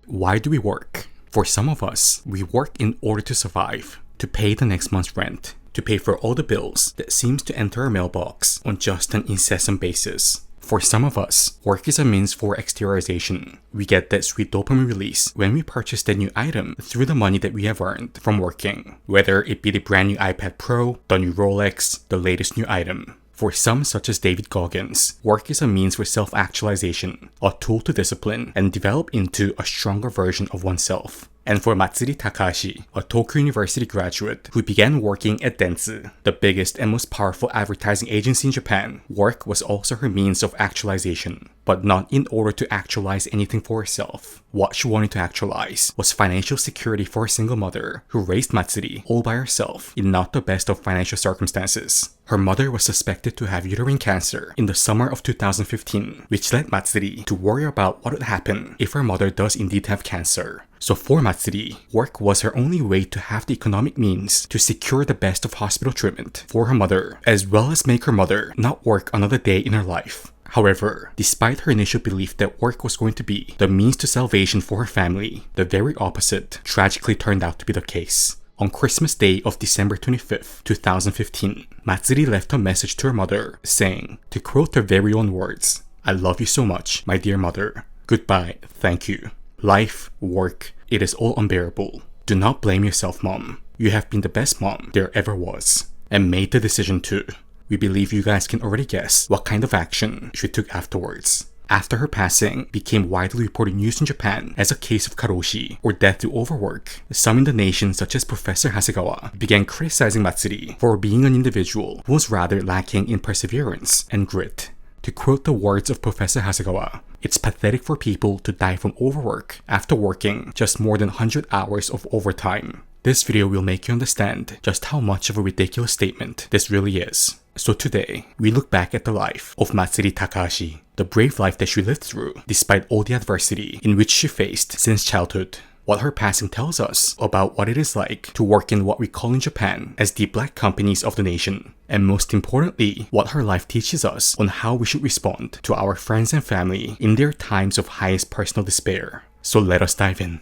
Why do we work? For some of us, we work in order to survive, to pay the next month's rent, to pay for all the bills that seems to enter our mailbox on just an incessant basis. For some of us, work is a means for exteriorization. We get that sweet dopamine release when we purchase that new item through the money that we have earned from working, whether it be the brand new iPad Pro, the new Rolex, the latest new item. For some, such as David Goggins, work is a means for self-actualization, a tool to discipline and develop into a stronger version of oneself. And for Matsuri Takashi, a Tokyo University graduate who began working at Dentsu, the biggest and most powerful advertising agency in Japan, work was also her means of actualization, but not in order to actualize anything for herself. What she wanted to actualize was financial security for a single mother who raised Matsuri all by herself in not the best of financial circumstances. Her mother was suspected to have uterine cancer in the summer of 2015, which led Matsuri to worry about what would happen if her mother does indeed have cancer. So for Matsuri, work was her only way to have the economic means to secure the best of hospital treatment for her mother, as well as make her mother not work another day in her life. However, despite her initial belief that work was going to be the means to salvation for her family, the very opposite tragically turned out to be the case. On Christmas Day of December 25th, 2015, Matsuri left a message to her mother saying, to quote her very own words, "I love you so much, my dear mother. Goodbye, thank you. Life, work, it is all unbearable. Do not blame yourself, Mom. You have been the best mom there ever was, and made the decision too." We believe you guys can already guess what kind of action she took afterwards. After her passing, became widely reported news in Japan as a case of karoshi, or death to overwork. Some in the nation, such as Professor Hasegawa, began criticizing Matsuri for being an individual who was rather lacking in perseverance and grit. To quote the words of Professor Hasegawa, "It's pathetic for people to die from overwork after working just more than 100 hours of overtime." This video will make you understand just how much of a ridiculous statement this really is. So today, we look back at the life of Matsuri Takahashi, the brave life that she lived through despite all the adversity in which she faced since childhood. What her passing tells us about what it is like to work in what we call in Japan as the black companies of the nation. And most importantly, what her life teaches us on how we should respond to our friends and family in their times of highest personal despair. So let us dive in.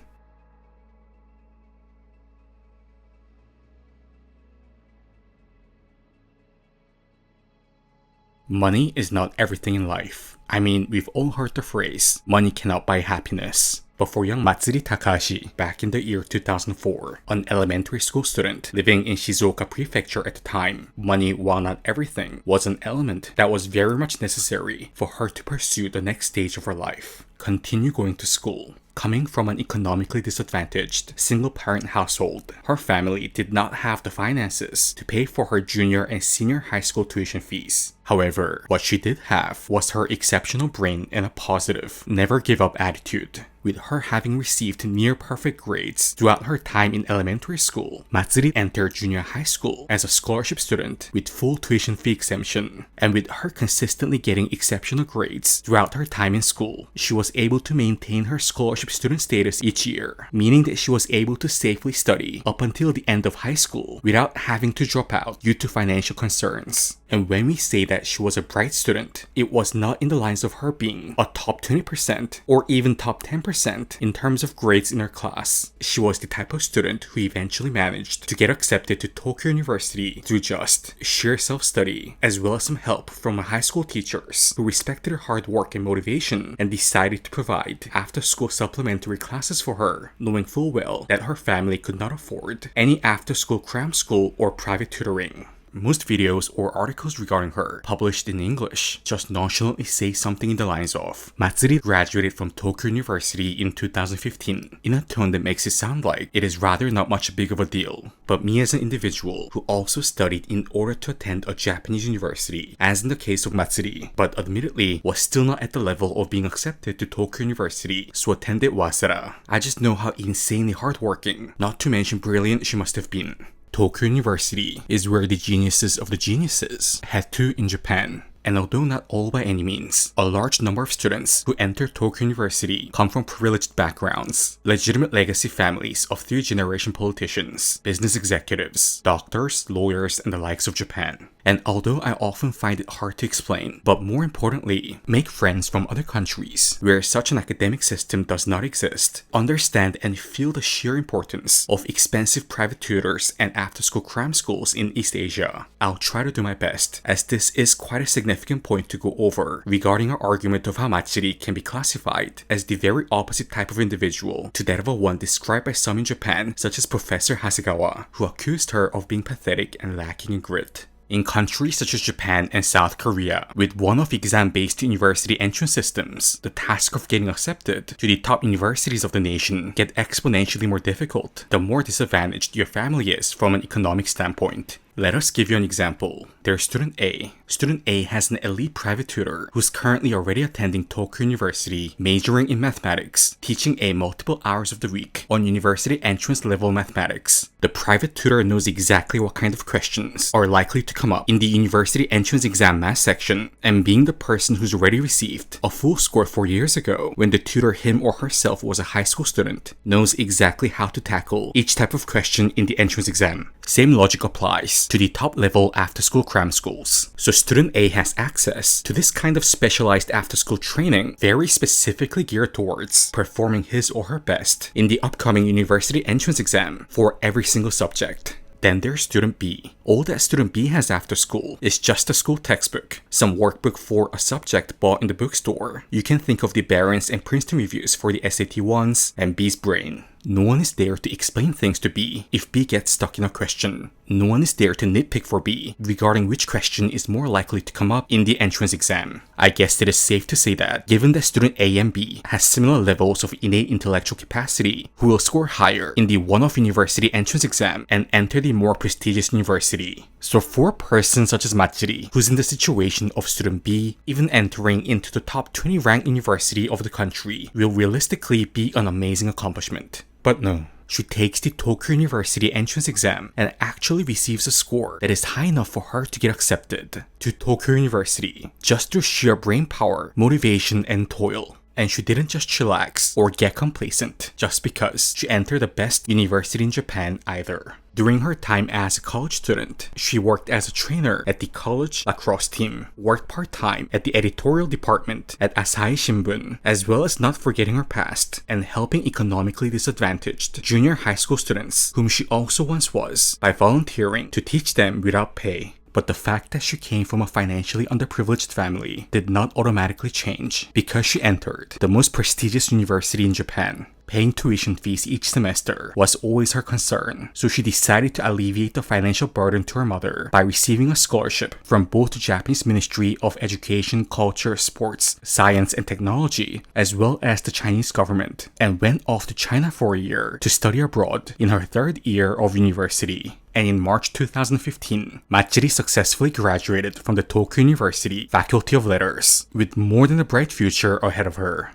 Money is not everything in life. I mean, we've all heard the phrase, money cannot buy happiness. But for young Matsuri Takahashi, back in the year 2004, an elementary school student living in Shizuoka prefecture at the time, money, while not everything, was an element that was very much necessary for her to pursue the next stage of her life, continue going to school. Coming from an economically disadvantaged, single-parent household, her family did not have the finances to pay for her junior and senior high school tuition fees. However, what she did have was her exceptional brain and a positive, never-give-up attitude. With her having received near-perfect grades throughout her time in elementary school, Matsuri entered junior high school as a scholarship student with full tuition fee exemption. And with her consistently getting exceptional grades throughout her time in school, she was able to maintain her scholarship student status each year, meaning that she was able to safely study up until the end of high school without having to drop out due to financial concerns. And when we say that she was a bright student, it was not in the lines of her being a top 20% or even top 10% in terms of grades in her class. She was the type of student who eventually managed to get accepted to Tokyo University through just sheer self-study, as well as some help from her high school teachers who respected her hard work and motivation and decided to provide after-school supplementary classes for her, knowing full well that her family could not afford any after-school cram school or private tutoring. Most videos or articles regarding her, published in English, just nonchalantly say something in the lines of, Matsuri graduated from Tokyo University in 2015, in a tone that makes it sound like it is rather not much big of a deal. But me as an individual who also studied in order to attend a Japanese university, as in the case of Matsuri, but admittedly was still not at the level of being accepted to Tokyo University, so attended Waseda. I just know how insanely hardworking, not to mention brilliant she must have been. Tokyo University is where the geniuses of the geniuses head to in Japan. And although not all by any means, a large number of students who enter Tokyo University come from privileged backgrounds, legitimate legacy families of third-generation politicians, business executives, doctors, lawyers, and the likes of Japan. And although I often find it hard to explain, but more importantly, make friends from other countries where such an academic system does not exist, understand and feel the sheer importance of expensive private tutors and after-school cram schools in East Asia, I'll try to do my best, as this is quite a significant point to go over regarding our argument of how Matsuri can be classified as the very opposite type of individual to that of a one described by some in Japan, such as Professor Hasegawa, who accused her of being pathetic and lacking in grit. In countries such as Japan and South Korea, with one-off exam-based university entrance systems, the task of getting accepted to the top universities of the nation get exponentially more difficult the more disadvantaged your family is from an economic standpoint. Let us give you an example. There's student A. Student A has an elite private tutor who's currently already attending Tokyo University, majoring in mathematics, teaching A multiple hours of the week on university entrance level mathematics. The private tutor knows exactly what kind of questions are likely to come up in the university entrance exam math section, and being the person who's already received a full score 4 years ago when the tutor him or herself was a high school student, knows exactly how to tackle each type of question in the entrance exam. Same logic applies to the top level after-school cram schools. So student A has access to this kind of specialized after-school training very specifically geared towards performing his or her best in the upcoming university entrance exam for every single subject. Then there's student B. All that student B has after school is just a school textbook, some workbook for a subject bought in the bookstore. You can think of the Barron's and Princeton reviews for the SAT ones, and B's brain. No one is there to explain things to B if B gets stuck in a question. No one is there to nitpick for B regarding which question is more likely to come up in the entrance exam. I guess it is safe to say that, given that student A and B has similar levels of innate intellectual capacity, who will score higher in the one-off university entrance exam and enter the more prestigious university. So for a person such as Matsuri, who's in the situation of student B, even entering into the top 20 ranked university of the country will realistically be an amazing accomplishment. But no, she takes the Tokyo University entrance exam and actually receives a score that is high enough for her to get accepted to Tokyo University just through sheer brain power, motivation, and toil. And she didn't just chillax or get complacent just because she entered the best university in Japan either. During her time as a college student, she worked as a trainer at the college lacrosse team, worked part-time at the editorial department at Asahi Shimbun, as well as not forgetting her past and helping economically disadvantaged junior high school students, whom she also once was, by volunteering to teach them without pay. But the fact that she came from a financially underprivileged family did not automatically change because she entered the most prestigious university in Japan. Paying tuition fees each semester was always her concern, so she decided to alleviate the financial burden to her mother by receiving a scholarship from both the Japanese Ministry of Education, Culture, Sports, Science, and Technology, as well as the Chinese government, and went off to China for a year to study abroad in her third year of university. And in March 2015, Matsuri successfully graduated from the Tokyo University Faculty of Letters, with more than a bright future ahead of her.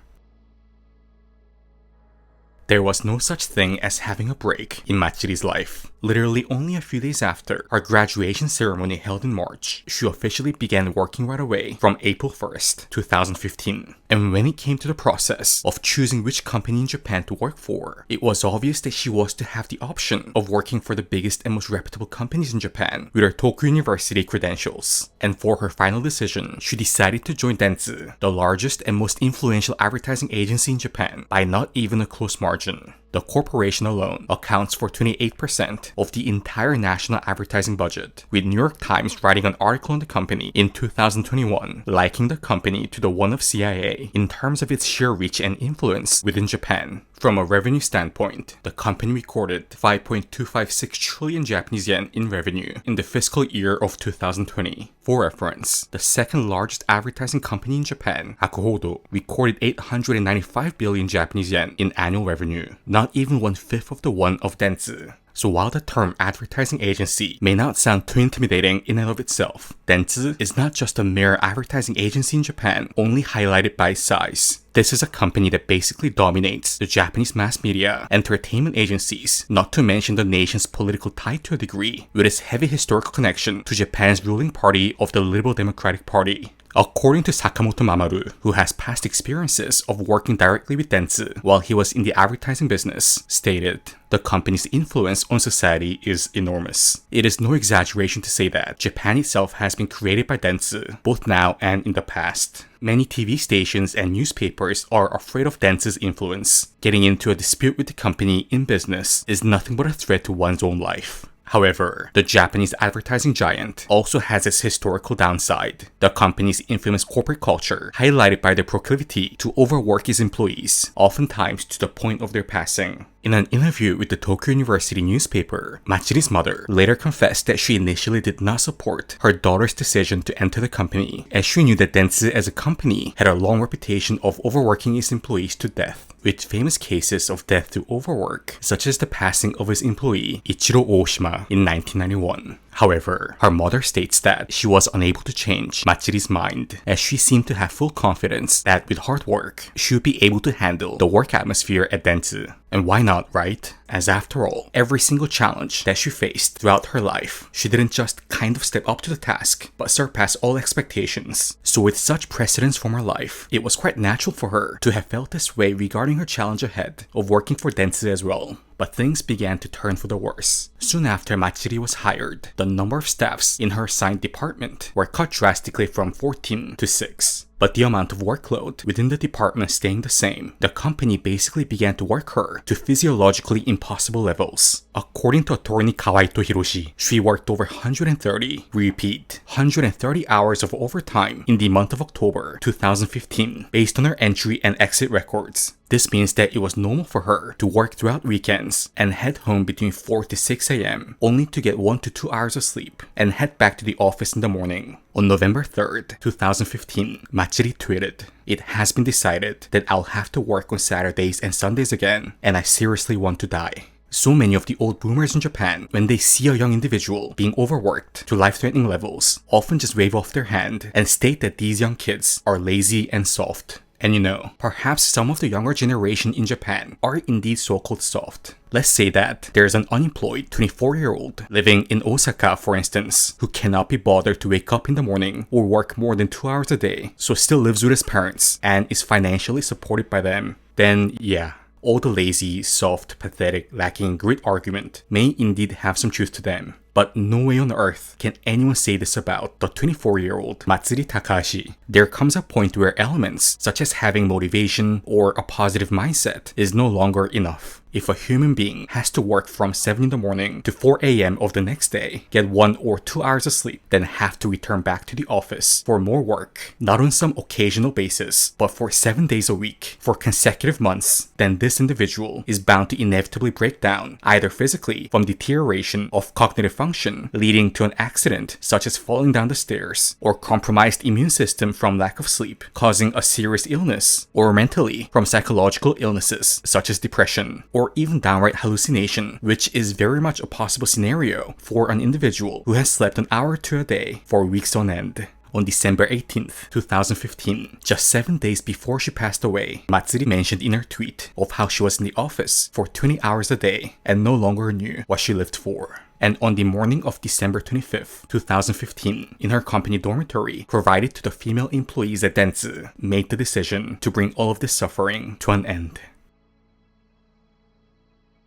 There was no such thing as having a break in Matsuri's life. Literally only a few days after her graduation ceremony held in March, she officially began working right away from April 1st, 2015. And when it came to the process of choosing which company in Japan to work for, it was obvious that she was to have the option of working for the biggest and most reputable companies in Japan with her Tokyo University credentials. And for her final decision, she decided to join Dentsu, the largest and most influential advertising agency in Japan, by not even a close margin. The corporation alone accounts for 28% of the entire national advertising budget, with New York Times writing an article on the company in 2021, likening the company to the one of CIA in terms of its sheer reach and influence within Japan. From a revenue standpoint, the company recorded 5.256 trillion Japanese yen in revenue in the fiscal year of 2020. For reference, the second largest advertising company in Japan, Hakuhodo, recorded 895 billion Japanese yen in annual revenue, not even 1/5 of the one of Dentsu. So while the term advertising agency may not sound too intimidating in and of itself, Dentsu is not just a mere advertising agency in Japan, only highlighted by its size. This is a company that basically dominates the Japanese mass media, entertainment agencies, not to mention the nation's political tie to a degree, with its heavy historical connection to Japan's ruling party of the Liberal Democratic Party. According to Sakamoto Mamoru, who has past experiences of working directly with Dentsu while he was in the advertising business, stated, "The company's influence on society is enormous. It is no exaggeration to say that Japan itself has been created by Dentsu, both now and in the past. Many TV stations and newspapers are afraid of Dentsu's influence. Getting into a dispute with the company in business is nothing but a threat to one's own life." However, the Japanese advertising giant also has its historical downside. The company's infamous corporate culture, highlighted by their proclivity to overwork its employees, oftentimes to the point of their passing. In an interview with the Tokyo University newspaper, Matsuri's mother later confessed that she initially did not support her daughter's decision to enter the company, as she knew that Dentsu as a company had a long reputation of overworking its employees to death, with famous cases of death through overwork, such as the passing of his employee Ichiro Oshima in 1991. However, her mother states that she was unable to change Matsuri's mind, as she seemed to have full confidence that with hard work, she would be able to handle the work atmosphere at Dentsu. And why not, right? As after all, every single challenge that she faced throughout her life, she didn't just kind of step up to the task, but surpass all expectations. So with such precedence from her life, it was quite natural for her to have felt this way regarding her challenge ahead of working for Dentsu as well. But things began to turn for the worse. Soon after Matsuri was hired, the number of staffs in her assigned department were cut drastically from 14 to 6. But the amount of workload within the department staying the same, the company basically began to work her to physiologically impossible levels. According to attorney Kawaito Hiroshi, she worked over 130 hours of overtime in the month of October 2015, based on her entry and exit records. This means that it was normal for her to work throughout weekends and head home between 4 to 6 a.m., only to get 1 to 2 hours of sleep and head back to the office in the morning. On November 3rd, 2015, Matsuri tweeted, "It has been decided that I'll have to work on Saturdays and Sundays again, and I seriously want to die." So many of the old boomers in Japan, when they see a young individual being overworked to life-threatening levels, often just wave off their hand and state that these young kids are lazy and soft. And you know, perhaps some of the younger generation in Japan are indeed so-called soft. Let's say that there's an unemployed 24-year-old living in Osaka, for instance, who cannot be bothered to wake up in the morning or work more than 2 hours a day, so still lives with his parents and is financially supported by them. Then yeah, all the lazy, soft, pathetic, lacking grit argument may indeed have some truth to them. But no way on earth can anyone say this about the 24-year-old Matsuri Takahashi. There comes a point where elements such as having motivation or a positive mindset is no longer enough. If a human being has to work from 7 in the morning to 4 a.m. of the next day, get 1 or 2 hours of sleep, then have to return back to the office for more work, not on some occasional basis, but for 7 days a week, for consecutive months, then this individual is bound to inevitably break down, either physically from deterioration of cognitive function, leading to an accident such as falling down the stairs, or compromised immune system from lack of sleep, causing a serious illness, or mentally from psychological illnesses such as depression, or even downright hallucination, which is very much a possible scenario for an individual who has slept an hour or 2 a day for weeks on end. On December 18th, 2015, just 7 days before she passed away, Matsuri mentioned in her tweet of how she was in the office for 20 hours a day and no longer knew what she lived for. And on the morning of December 25th, 2015, in her company dormitory provided to the female employees at Dentsu, made the decision to bring all of this suffering to an end.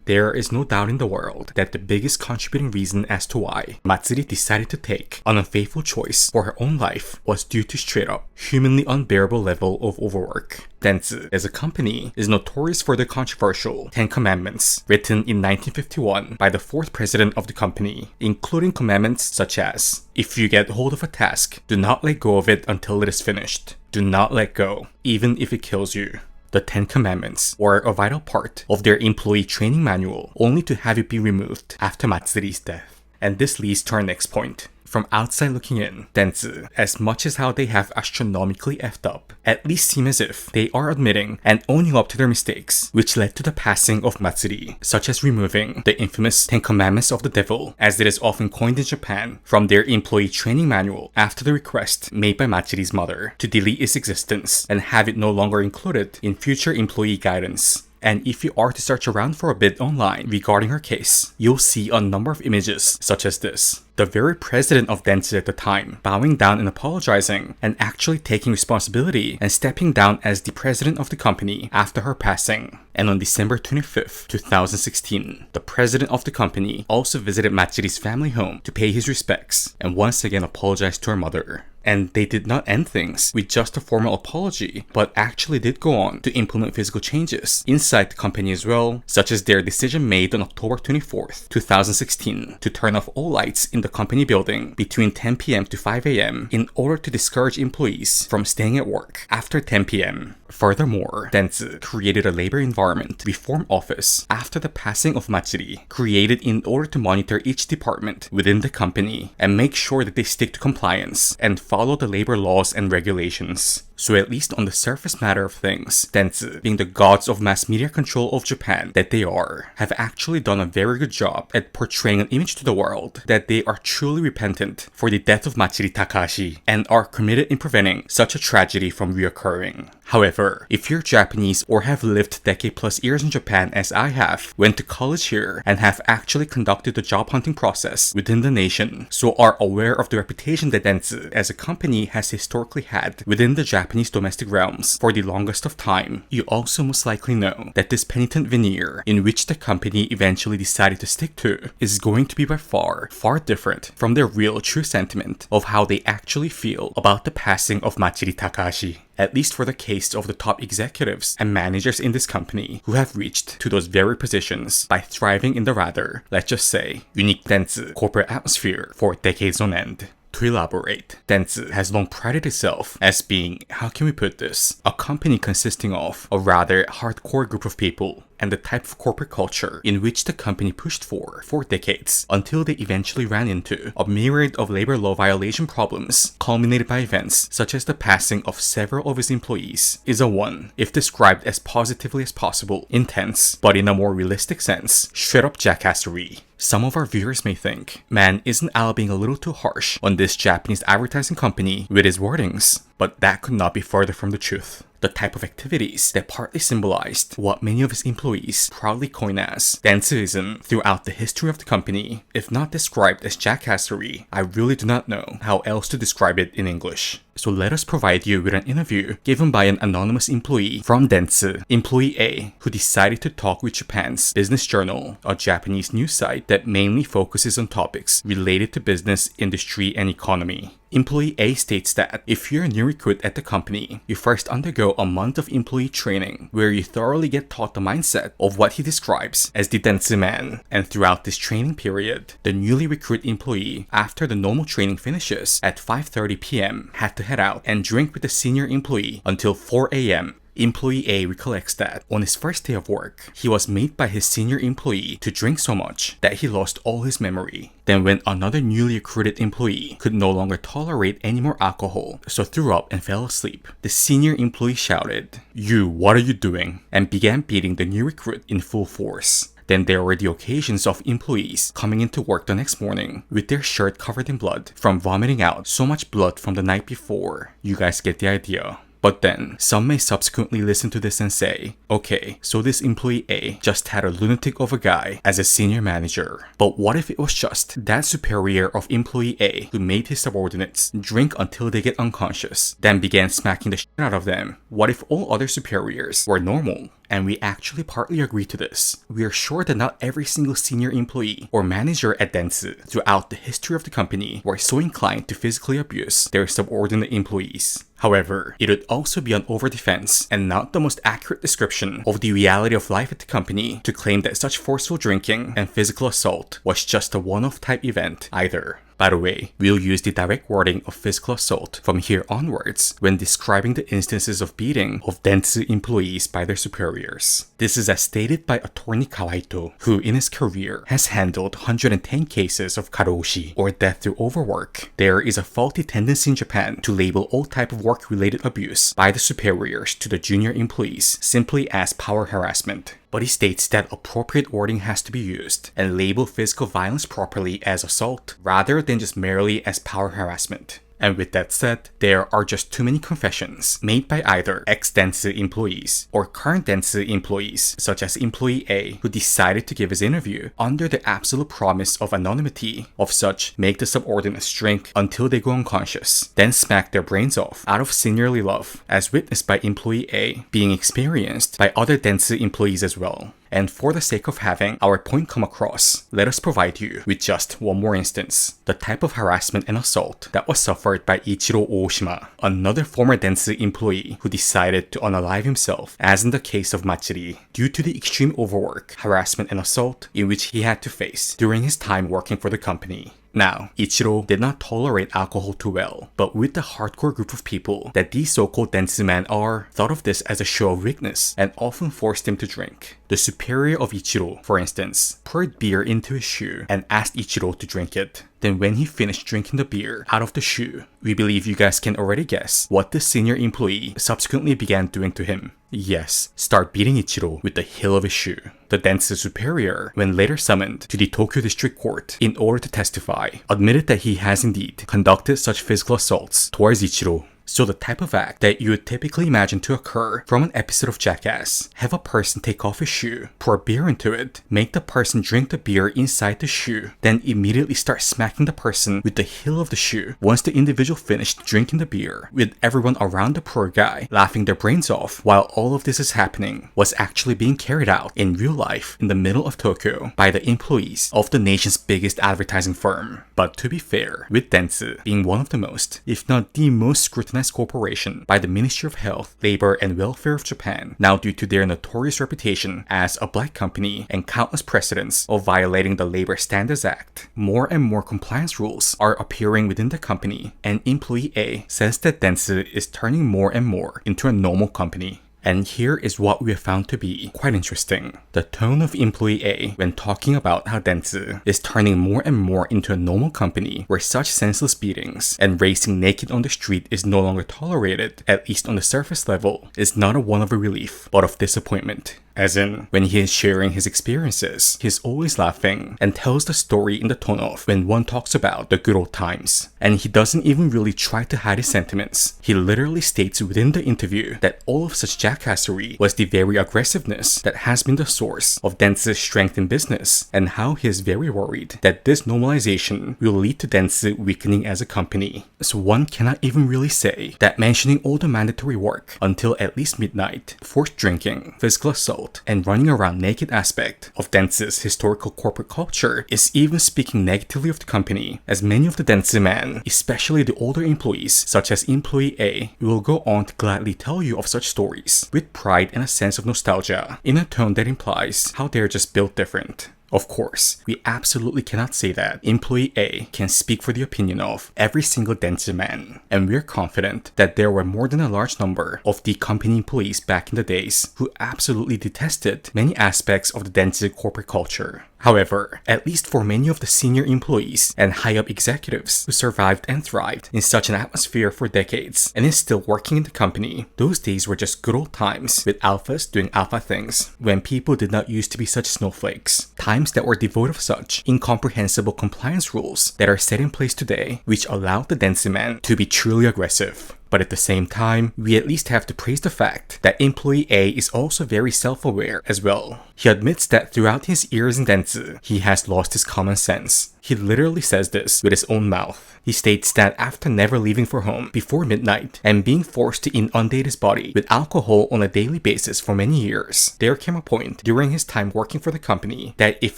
There is no doubt in the world that the biggest contributing reason as to why Matsuri decided to take an unfaithful choice for her own life was due to straight up, humanly unbearable level of overwork. Dentsu, as a company, is notorious for the controversial 10 Commandments, written in 1951 by the 4th president of the company, including commandments such as, if you get hold of a task, do not let go of it until it is finished. Do not let go, even if it kills you. The 10 Commandments were a vital part of their employee training manual, only to have it be removed after Matsuri's death. And this leads to our next point. From outside looking in, Dentsu, as much as how they have astronomically effed up, at least seem as if they are admitting and owning up to their mistakes, which led to the passing of Matsuri, such as removing the infamous 10 Commandments of the Devil, as it is often coined in Japan, from their employee training manual after the request made by Matsuri's mother to delete its existence and have it no longer included in future employee guidance. And if you are to search around for a bit online regarding her case, you'll see a number of images such as this. The very president of Dentsu at the time bowing down and apologizing, and actually taking responsibility and stepping down as the president of the company after her passing. And on December 25th, 2016, the president of the company also visited Matsuri's family home to pay his respects and once again apologized to her mother. And they did not end things with just a formal apology, but actually did go on to implement physical changes inside the company as well, such as their decision made on October 24th, 2016 to turn off all lights in the company building between 10 p.m. to 5 a.m. in order to discourage employees from staying at work after 10 p.m. Furthermore, Dentsu created a labor environment reform office after the passing of Matsuri, created in order to monitor each department within the company and make sure that they stick to compliance and follow the labor laws and regulations. So at least on the surface matter of things, Dentsu, being the gods of mass media control of Japan that they are, have actually done a very good job at portraying an image to the world that they are truly repentant for the death of Matsuri Takashi and are committed in preventing such a tragedy from reoccurring. However, if you're Japanese or have lived decade plus years in Japan as I have, went to college here, and have actually conducted the job hunting process within the nation, so are aware of the reputation that Dentsu as a company has historically had within the Japanese domestic realms for the longest of time, you also most likely know that this penitent veneer in which the company eventually decided to stick to is going to be by far different from their real true sentiment of how they actually feel about the passing of Matsuri Takahashi. At least for the case of the top executives and managers in this company who have reached to those very positions by thriving in the rather, let's just say, unique Dentsu corporate atmosphere for decades on end. To elaborate, Dentsu has long prided itself as being, how can we put this, a company consisting of a rather hardcore group of people, and the type of corporate culture in which the company pushed for decades until they eventually ran into a myriad of labor law violation problems culminated by events such as the passing of several of his employees, is a one, if described as positively as possible, intense, but in a more realistic sense, straight up jackassery. Some of our viewers may think, man, isn't Al being a little too harsh on this Japanese advertising company with his wordings? But that could not be further from the truth. The type of activities that partly symbolized what many of his employees proudly coin as Dentsuism throughout the history of the company, if not described as jackassery, I really do not know how else to describe it in English. So let us provide you with an interview given by an anonymous employee from Dentsu, Employee A, who decided to talk with Japan's Business Journal, a Japanese news site that mainly focuses on topics related to business, industry, and economy. Employee A states that if you're a new recruit at the company, you first undergo a month of employee training where you thoroughly get taught the mindset of what he describes as the Dentsu man. And throughout this training period, the newly recruit employee, after the normal training finishes at 5:30 p.m., had to head out and drink with the senior employee until 4 a.m. Employee A recollects that on his first day of work, he was made by his senior employee to drink so much that he lost all his memory. Then when another newly recruited employee could no longer tolerate any more alcohol, so threw up and fell asleep, the senior employee shouted, "You, what are you doing?" and began beating the new recruit in full force. Then there were the occasions of employees coming into work the next morning with their shirt covered in blood from vomiting out so much blood from the night before. You guys get the idea. But then, some may subsequently listen to this and say, okay, so this employee A just had a lunatic of a guy as a senior manager. But what if it was just that superior of employee A who made his subordinates drink until they get unconscious, then began smacking the shit out of them? What if all other superiors were normal? And we actually partly agree to this. We are sure that not every single senior employee or manager at Dentsu throughout the history of the company were so inclined to physically abuse their subordinate employees. However, it would also be an overdefense and not the most accurate description of the reality of life at the company to claim that such forceful drinking and physical assault was just a one-off type event either. By the way, we'll use the direct wording of physical assault from here onwards when describing the instances of beating of Dentsu employees by their superiors. This is as stated by attorney Kawaito, who in his career has handled 110 cases of karoshi, or death through overwork. There is a faulty tendency in Japan to label all type of work-related abuse by the superiors to the junior employees simply as power harassment. But he states that appropriate wording has to be used and label physical violence properly as assault rather than just merely as power harassment. And with that said, there are just too many confessions made by either ex-Dentsu employees or current Dentsu employees, such as employee A, who decided to give his interview under the absolute promise of anonymity, of such make the subordinates drink until they go unconscious, then smack their brains off out of seniorly love, as witnessed by employee A being experienced by other Dentsu employees as well. And for the sake of having our point come across, let us provide you with just one more instance. The type of harassment and assault that was suffered by Ichiro Oshima, another former Dentsu employee who decided to unalive himself, as in the case of Matsuri, due to the extreme overwork, harassment and assault in which he had to face during his time working for the company. Now, Ichiro did not tolerate alcohol too well, but with the hardcore group of people that these so-called Dentsu men are, thought of this as a show of weakness and often forced him to drink. The superior of Ichiro, for instance, poured beer into his shoe and asked Ichiro to drink it. Then when he finished drinking the beer out of the shoe, we believe you guys can already guess what the senior employee subsequently began doing to him. Yes, start beating Ichiro with the heel of his shoe. The Dentsu superior, when later summoned to the Tokyo District Court in order to testify, admitted that he has indeed conducted such physical assaults towards Ichiro. So the type of act that you would typically imagine to occur from an episode of Jackass, have a person take off his shoe, pour beer into it, make the person drink the beer inside the shoe, then immediately start smacking the person with the heel of the shoe once the individual finished drinking the beer, with everyone around the poor guy laughing their brains off while all of this is happening, was actually being carried out in real life in the middle of Tokyo by the employees of the nation's biggest advertising firm. But to be fair, with Dentsu being one of the most, if not the most scrutinized corporation by the Ministry of Health, Labor and Welfare of Japan, now due to their notorious reputation as a black company and countless precedents of violating the Labor Standards Act, more and more compliance rules are appearing within the company, and employee A says that Dentsu is turning more and more into a normal company. And here is what we have found to be quite interesting. The tone of employee A when talking about how Dentsu is turning more and more into a normal company where such senseless beatings and racing naked on the street is no longer tolerated, at least on the surface level, is not a one of a relief, but of disappointment. As in, when he is sharing his experiences, he's always laughing and tells the story in the tone of when one talks about the good old times. And he doesn't even really try to hide his sentiments. He literally states within the interview that all of such jackassery was the very aggressiveness that has been the source of Dentsu's strength in business, and how he is very worried that this normalization will lead to Dentsu weakening as a company. So one cannot even really say that mentioning all the mandatory work until at least midnight, forced drinking, physical assault, and running around naked aspect of Dentsu's historical corporate culture is even speaking negatively of the company, as many of the Dentsu men, especially the older employees such as employee A, will go on to gladly tell you of such stories with pride and a sense of nostalgia in a tone that implies how they're just built different. Of course, we absolutely cannot say that employee A can speak for the opinion of every single Dentsu man, and we're confident that there were more than a large number of the company employees back in the days who absolutely detested many aspects of the Dentsu corporate culture. However, at least for many of the senior employees and high-up executives who survived and thrived in such an atmosphere for decades and is still working in the company, those days were just good old times with alphas doing alpha things when people did not used to be such snowflakes. Times that were devoid of such incomprehensible compliance rules that are set in place today, which allowed the Dentsu men to be truly aggressive. But at the same time, we at least have to praise the fact that employee A is also very self-aware as well. He admits that throughout his years in Dentsu, he has lost his common sense. He literally says this with his own mouth. He states that after never leaving for home before midnight and being forced to inundate his body with alcohol on a daily basis for many years, there came a point during his time working for the company that if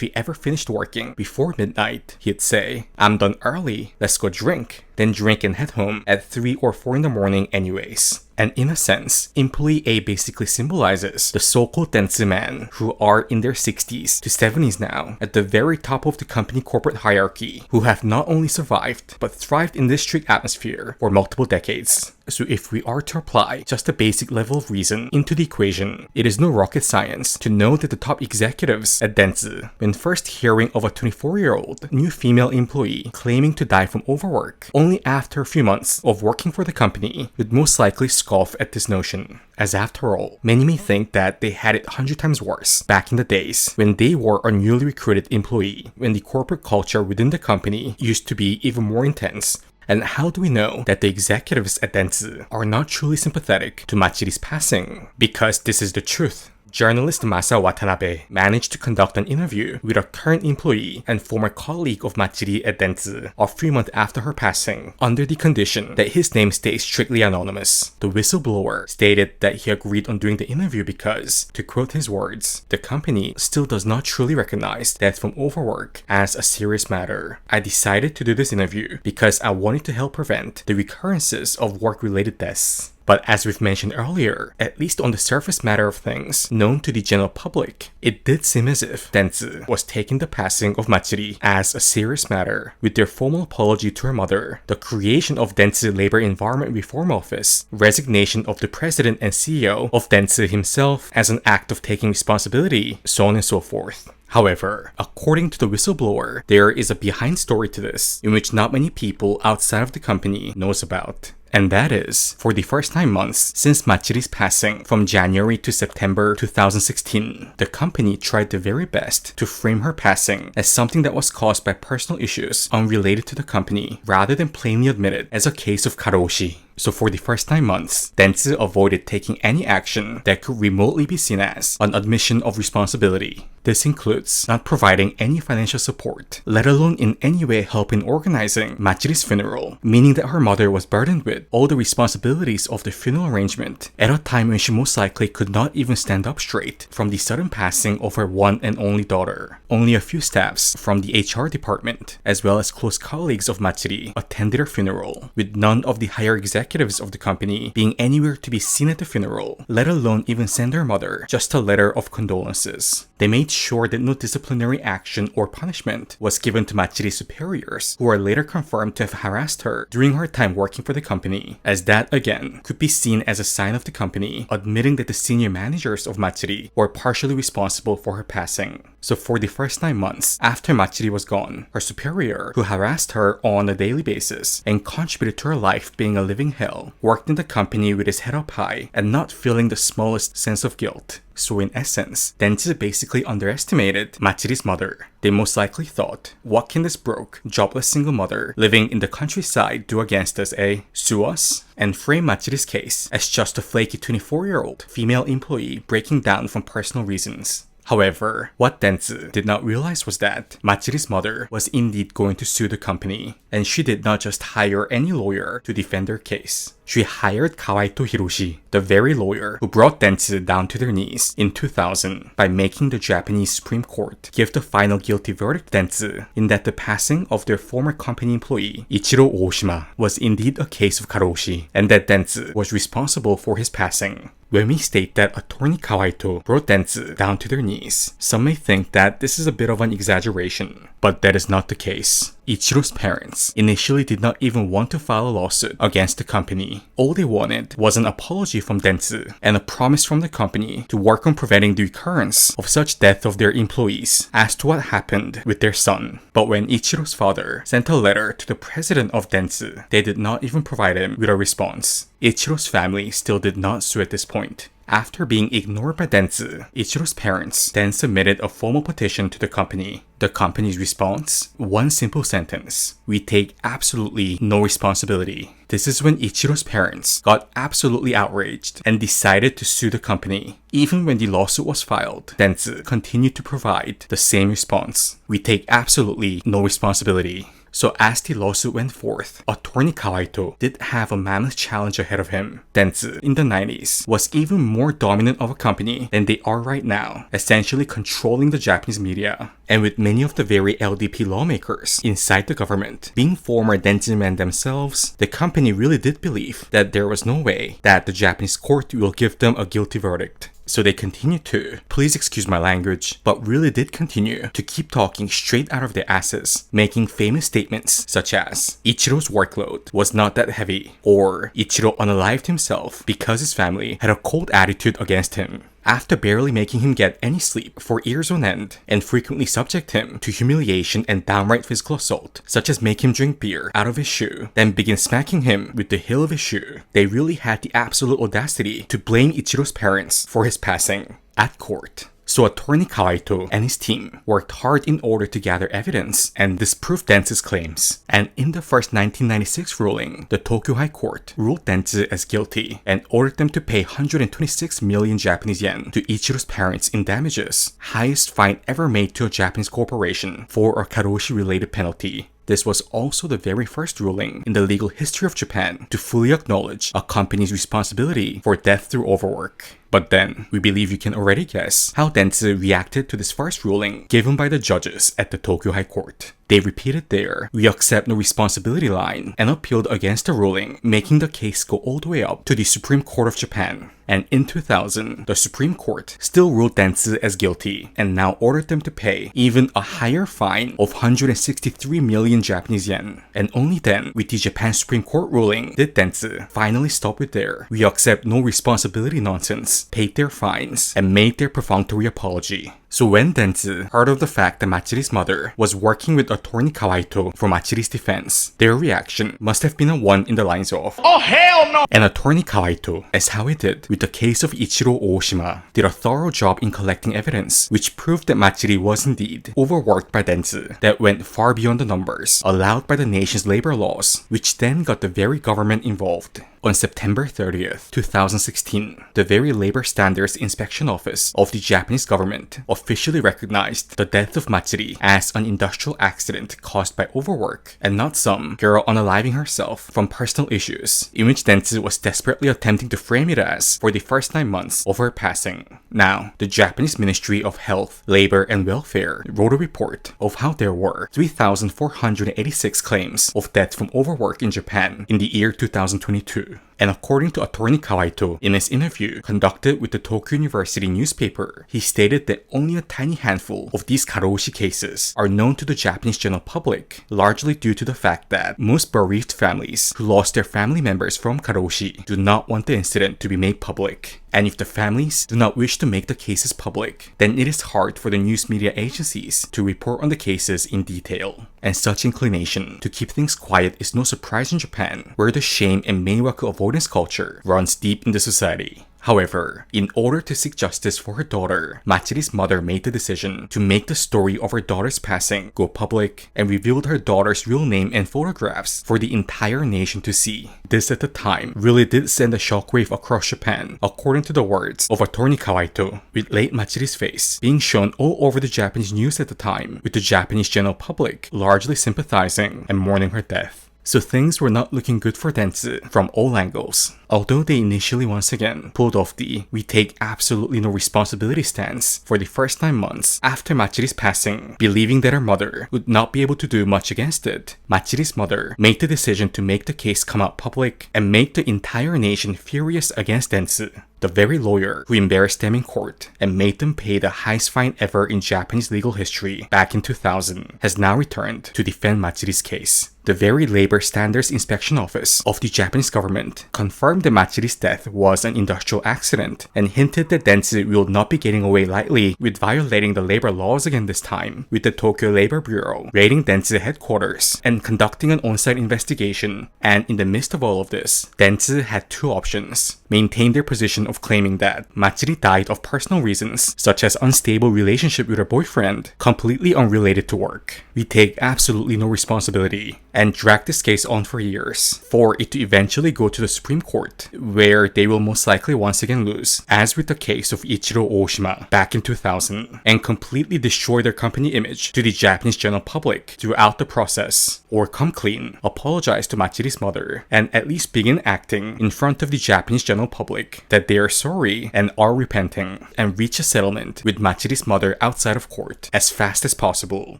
he ever finished working before midnight, he'd say, "I'm done early, let's go drink," then drink and head home at 3 or 4 in the morning anyways. And in a sense, employee A basically symbolizes the so-called Dentsu men who are in their 60s to 70s now, at the very top of the company corporate hierarchy, who have not only survived, but thrived in this strict atmosphere for multiple decades. So if we are to apply just a basic level of reason into the equation, it is no rocket science to know that the top executives at Dentsu, when first hearing of a 24-year-old new female employee claiming to die from overwork, only after a few months of working for the company, would most likely scoff at this notion. As after all, many may think that they had it 100 times worse back in the days when they were a newly recruited employee, when the corporate culture within the company used to be even more intense, And how do we know that the executives at Dentsu are not truly sympathetic to Matsuri's passing? Because this is the truth. Journalist Masa Watanabe managed to conduct an interview with a current employee and former colleague of Matsuri at Dentsu a few months after her passing, under the condition that his name stays strictly anonymous. The whistleblower stated that he agreed on doing the interview because, to quote his words, "The company still does not truly recognize death from overwork as a serious matter. I decided to do this interview because I wanted to help prevent the recurrences of work-related deaths." But as we've mentioned earlier, at least on the surface matter of things known to the general public, it did seem as if Dentsu was taking the passing of Matsuri as a serious matter, with their formal apology to her mother, the creation of Dentsu Labor Environment Reform Office, resignation of the president and CEO of Dentsu himself as an act of taking responsibility, so on and so forth. However, according to the whistleblower, there is a behind story to this, in which not many people outside of the company knows about. And that is, for the first 9 months since Matsuri's passing from January to September 2016, the company tried their very best to frame her passing as something that was caused by personal issues unrelated to the company, rather than plainly admit it as a case of karoshi. So for the first 9 months, Dentsu avoided taking any action that could remotely be seen as an admission of responsibility. This includes not providing any financial support, let alone in any way helping organizing Matsuri's funeral, meaning that her mother was burdened with all the responsibilities of the funeral arrangement at a time when she most likely could not even stand up straight from the sudden passing of her one and only daughter. Only a few staffs from the HR department, as well as close colleagues of Matsuri, attended her funeral, with none of the higher executives of the company being anywhere to be seen at the funeral, let alone even send her mother just a letter of condolences. They made sure that no disciplinary action or punishment was given to Matsuri's superiors, who were later confirmed to have harassed her during her time working for the company, as that again could be seen as a sign of the company admitting that the senior managers of Matsuri were partially responsible for her passing. So for the first 9 months after Matsuri was gone, her superior, who harassed her on a daily basis and contributed to her life being a living hell, worked in the company with his head up high and not feeling the smallest sense of guilt. So in essence, Dentsu basically underestimated Matsuri's mother. They most likely thought, what can this broke, jobless single mother living in the countryside do against us, eh? Sue us? And frame Matsuri's case as just a flaky 24-year-old female employee breaking down from personal reasons. However, what Dentsu did not realize was that Matsuri's mother was indeed going to sue the company, and she did not just hire any lawyer to defend her case. She hired Kawaito Hiroshi, the very lawyer who brought Dentsu down to their knees in 2000 by making the Japanese Supreme Court give the final guilty verdict to Dentsu in that the passing of their former company employee, Ichiro Oshima, was indeed a case of karoshi, and that Dentsu was responsible for his passing. When we state that attorney Kawaito brought Dentsu down to their knees, some may think that this is a bit of an exaggeration, but that is not the case. Ichiro's parents initially did not even want to file a lawsuit against the company. All they wanted was an apology from Dentsu and a promise from the company to work on preventing the recurrence of such death of their employees as to what happened with their son. But when Ichiro's father sent a letter to the president of Dentsu, they did not even provide him with a response. Ichiro's family still did not sue at this point. After being ignored by Dentsu, Ichiro's parents then submitted a formal petition to the company. The company's response? One simple sentence: we take absolutely no responsibility. This is when Ichiro's parents got absolutely outraged and decided to sue the company. Even when the lawsuit was filed, Dentsu continued to provide the same response: we take absolutely no responsibility. So as the lawsuit went forth, attorney Kawaito did have a mammoth challenge ahead of him. Dentsu, in the 90s, was even more dominant of a company than they are right now, essentially controlling the Japanese media. And with many of the very LDP lawmakers inside the government being former Dentsu men themselves, the company really did believe that there was no way that the Japanese court will give them a guilty verdict. So they continued to, please excuse my language, but really did continue to keep talking straight out of their asses, making famous statements such as, Ichiro's workload was not that heavy, or Ichiro unalived himself because his family had a cold attitude against him. After barely making him get any sleep for years on end, and frequently subject him to humiliation and downright physical assault, such as make him drink beer out of his shoe, then begin smacking him with the heel of his shoe, they really had the absolute audacity to blame Ichiro's parents for his passing. At court, So attorney Kawaito and his team worked hard in order to gather evidence and disprove Dentsu's claims. And in the first 1996 ruling, the Tokyo High Court ruled Dentsu as guilty and ordered them to pay 126 million Japanese yen to Ichiro's parents in damages, highest fine ever made to a Japanese corporation for a karoshi-related penalty. This was also the very first ruling in the legal history of Japan to fully acknowledge a company's responsibility for death through overwork. But then, we believe you can already guess how Dentsu reacted to this first ruling given by the judges at the Tokyo High Court. They repeated their "we accept no responsibility" line and appealed against the ruling, making the case go all the way up to the Supreme Court of Japan. And in 2000, the Supreme Court still ruled Dentsu as guilty and now ordered them to pay even a higher fine of 163 million Japanese yen. And only then, with the Japan Supreme Court ruling, did Dentsu finally stop with their "we accept no responsibility" nonsense, paid their fines, and made their perfunctory apology. So when Dentsu heard of the fact that Matsuri's mother was working with attorney Kawaito for Matsuri's defense, their reaction must have been a one in the lines of "oh hell no!" And attorney Kawaito, as how he did with the case of Ichiro Oshima, did a thorough job in collecting evidence which proved that Matsuri was indeed overworked by Dentsu that went far beyond the numbers allowed by the nation's labor laws, which then got the very government involved. On September 30th, 2016, the very Labor Standards Inspection Office of the Japanese government officially recognized the death of Matsuri as an industrial accident caused by overwork and not some girl unaliving herself from personal issues, in which Dentsu was desperately attempting to frame it as for the first 9 months of her passing. Now, the Japanese Ministry of Health, Labor and Welfare wrote a report of how there were 3,486 claims of death from overwork in Japan in the year 2022. And according to attorney Kawaito, in his interview conducted with the Tokyo University newspaper, he stated that only a tiny handful of these karoshi cases are known to the Japanese general public, largely due to the fact that most bereaved families who lost their family members from karoshi do not want the incident to be made public. And if the families do not wish to make the cases public, then it is hard for the news media agencies to report on the cases in detail. And such inclination to keep things quiet is no surprise in Japan, where the shame and meiwaku avoidance culture runs deep in the society. However, in order to seek justice for her daughter, Matsuri's mother made the decision to make the story of her daughter's passing go public and revealed her daughter's real name and photographs for the entire nation to see. This at the time really did send a shockwave across Japan, according to the words of attorney Kawaito, with late Matsuri's face being shown all over the Japanese news at the time, with the Japanese general public largely sympathizing and mourning her death. So things were not looking good for Dentsu from all angles. Although they initially once again pulled off the "we take absolutely no responsibility" stance for the first 9 months after Matsuri's passing, believing that her mother would not be able to do much against it, Matsuri's mother made the decision to make the case come out public and make the entire nation furious against Dentsu. The very lawyer who embarrassed them in court and made them pay the highest fine ever in Japanese legal history back in 2000 has now returned to defend Matsuri's case. The very Labor Standards Inspection Office of the Japanese government confirmed that Matsuri's death was an industrial accident and hinted that Dentsu will not be getting away lightly with violating the labor laws again this time, with the Tokyo Labor Bureau raiding Dentsu headquarters and conducting an on-site investigation. And in the midst of all of this, Dentsu had two options: maintain their position of claiming that Matsuri died of personal reasons, such as unstable relationship with her boyfriend, completely unrelated to work. We take absolutely no responsibility, and drag this case on for years, for it to eventually go to the Supreme Court, where they will most likely once again lose, as with the case of Ichiro Oshima back in 2000, and completely destroy their company image to the Japanese general public throughout the process, or come clean, apologize to Matsuri's mother, and at least begin acting in front of the Japanese general public that they are sorry and are repenting, and reach a settlement with Matsuri's mother outside of court as fast as possible,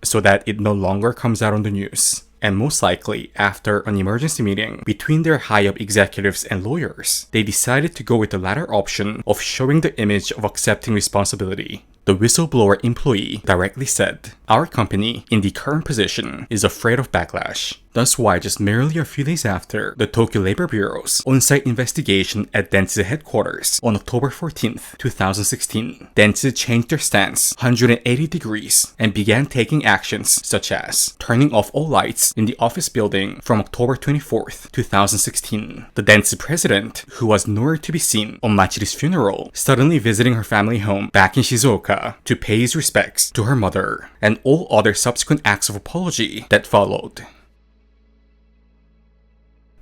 so that it no longer comes out on the news. And most likely, after an emergency meeting between their high-up executives and lawyers, they decided to go with the latter option of showing the image of accepting responsibility. The whistleblower employee directly said, "Our company, in the current position, is afraid of backlash." Thus why just merely a few days after the Tokyo Labor Bureau's on-site investigation at Dentsu headquarters on October 14th, 2016, Dentsu changed their stance 180 degrees and began taking actions such as turning off all lights attacks in the office building from October 24th, 2016. The Dentsu president, who was nowhere to be seen on Matsuri's funeral, suddenly visiting her family home back in Shizuoka to pay his respects to her mother, and all other subsequent acts of apology that followed.